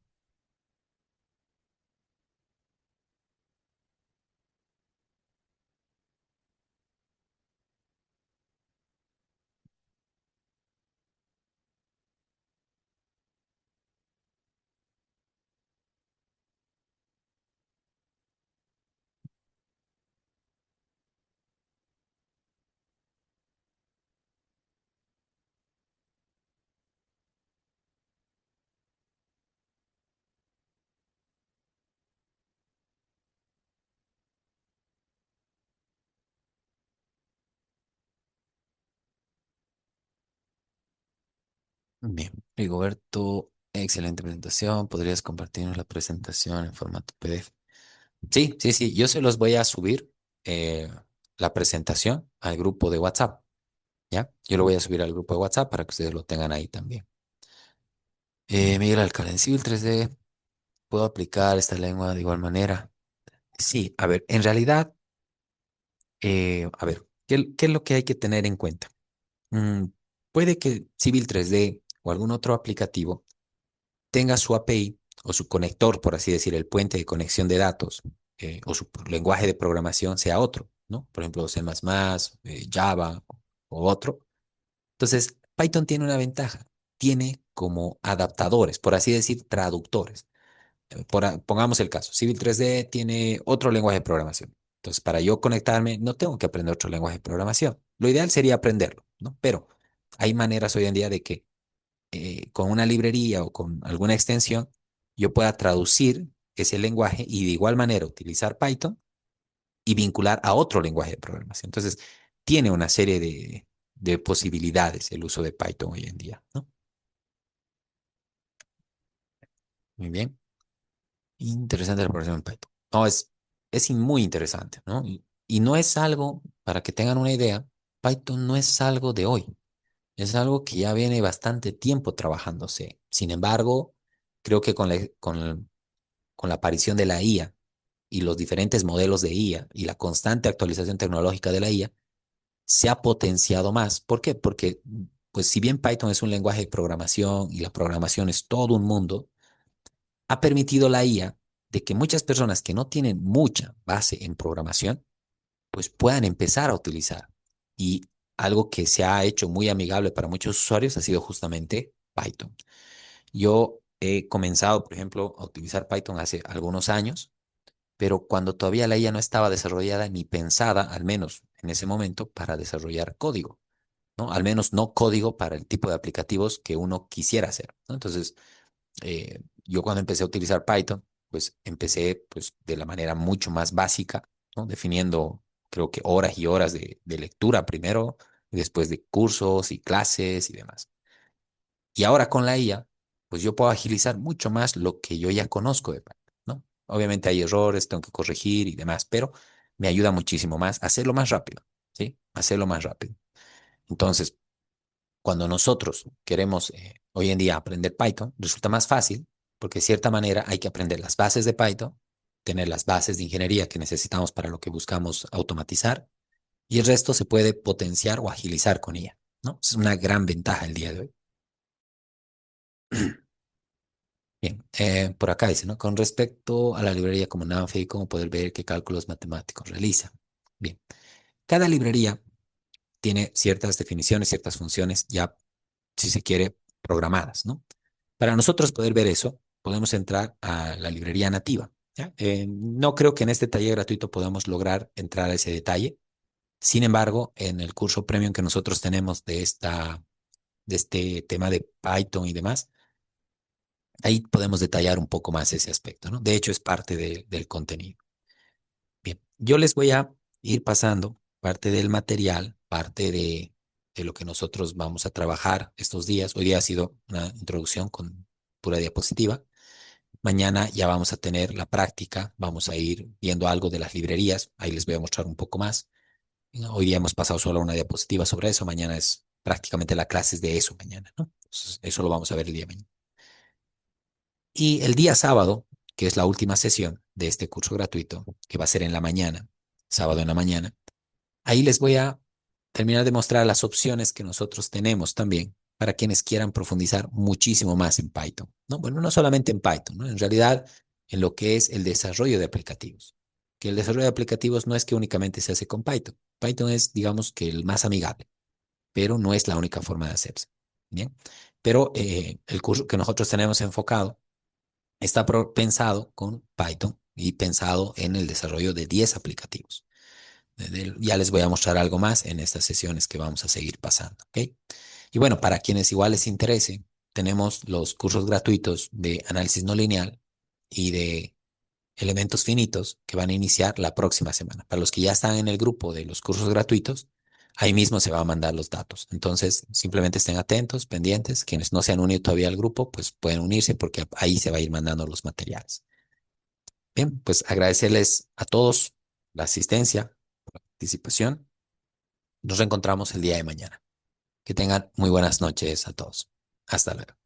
Bien. Rigoberto, excelente presentación. ¿Podrías compartirnos la presentación en formato PDF? Sí, sí, sí, yo se los voy a subir la presentación al grupo de WhatsApp, ¿ya? Yo lo voy a subir al grupo de WhatsApp para que ustedes lo tengan ahí también. Miguel Alcalá, en Civil 3D, ¿puedo aplicar esta lengua de igual manera? Sí, a ver, en realidad, a ver, ¿qué es lo que hay que tener en cuenta? Mm, puede que Civil 3D o algún otro aplicativo tenga su API o su conector, por así decir, el puente de conexión de datos, o su lenguaje de programación sea otro, ¿no? Por ejemplo, C++, Java o otro. Entonces, Python tiene una ventaja. Tiene como adaptadores, por así decir, traductores. Pongamos el caso, Civil 3D tiene otro lenguaje de programación. Entonces, para yo conectarme, no tengo que aprender otro lenguaje de programación. Lo ideal sería aprenderlo, ¿no? Pero hay maneras hoy en día de que con una librería o con alguna extensión, yo pueda traducir ese lenguaje y de igual manera utilizar Python y vincular a otro lenguaje de programación. Entonces, tiene una serie de posibilidades el uso de Python hoy en día, ¿no? Muy bien. Interesante la programación en Python. No, es muy interesante, ¿no? Y no es algo, para que tengan una idea, Python no es algo de hoy. Es algo que ya viene bastante tiempo trabajándose. Sin embargo, creo que con la aparición de la IA y los diferentes modelos de IA y la constante actualización tecnológica de la IA, se ha potenciado más. ¿Por qué? Porque, pues, si bien Python es un lenguaje de programación y la programación es todo un mundo, ha permitido la IA de que muchas personas que no tienen mucha base en programación, pues puedan empezar a utilizar. Y algo que se ha hecho muy amigable para muchos usuarios ha sido justamente Python. Yo he comenzado, por ejemplo, a utilizar Python hace algunos años, pero cuando todavía la IA no estaba desarrollada ni pensada, al menos en ese momento, para desarrollar código, ¿no? Al menos no código para el tipo de aplicativos que uno quisiera hacer, ¿no? Entonces, yo cuando empecé a utilizar Python, pues empecé pues de la manera mucho más básica, ¿no? Definiendo, creo que horas y horas de lectura primero, y después de cursos y clases y demás. Y ahora con la IA, pues yo puedo agilizar mucho más lo que yo ya conozco de Python, ¿no? Obviamente hay errores, tengo que corregir y demás, pero me ayuda muchísimo más a hacerlo más rápido, ¿sí? Hacerlo más rápido. Entonces, cuando nosotros queremos hoy en día aprender Python, resulta más fácil porque de cierta manera hay que aprender las bases de Python, tener las bases de ingeniería que necesitamos para lo que buscamos automatizar y el resto se puede potenciar o agilizar con ella, ¿no? Es una gran ventaja el día de hoy. Bien, por acá dice, ¿no? Con respecto a la librería como NumPy, ¿cómo poder ver qué cálculos matemáticos realiza? Bien, cada librería tiene ciertas definiciones, ciertas funciones ya, si se quiere, programadas, ¿no? Para nosotros poder ver eso, podemos entrar a la librería nativa, ¿ya? No creo que en este taller gratuito podamos lograr entrar a ese detalle. Sin embargo, en el curso premium que nosotros tenemos de este tema de Python y demás, ahí podemos detallar un poco más ese aspecto, ¿no? De hecho, es parte del contenido. Bien, yo les voy a ir pasando parte del material, parte de lo que nosotros vamos a trabajar estos días. Hoy día ha sido una introducción con pura diapositiva. Mañana ya vamos a tener la práctica, vamos a ir viendo algo de las librerías, ahí les voy a mostrar un poco más. Hoy día hemos pasado solo una diapositiva sobre eso, mañana es prácticamente la clase es de eso mañana, ¿no? Entonces, eso lo vamos a ver el día de mañana. Y el día sábado, que es la última sesión de este curso gratuito, que va a ser en la mañana, sábado en la mañana, ahí les voy a terminar de mostrar las opciones que nosotros tenemos también para quienes quieran profundizar muchísimo más en Python, ¿no? Bueno, no solamente en Python, ¿no? En realidad, en lo que es el desarrollo de aplicativos. Que el desarrollo de aplicativos no es que únicamente se hace con Python. Python es, digamos, que el más amigable, pero no es la única forma de hacerse. Bien, pero el curso que nosotros tenemos enfocado está pensado con Python y pensado en el desarrollo de 10 aplicativos. Ya les voy a mostrar algo más en estas sesiones que vamos a seguir pasando, ¿ok? Y bueno, para quienes igual les interese, tenemos los cursos gratuitos de análisis no lineal y de elementos finitos que van a iniciar la próxima semana. Para los que ya están en el grupo de los cursos gratuitos, ahí mismo se van a mandar los datos. Entonces, simplemente estén atentos, pendientes. Quienes no se han unido todavía al grupo, pues pueden unirse porque ahí se va a ir mandando los materiales. Bien, pues agradecerles a todos la asistencia, la participación. Nos reencontramos el día de mañana. Que tengan muy buenas noches a todos. Hasta luego.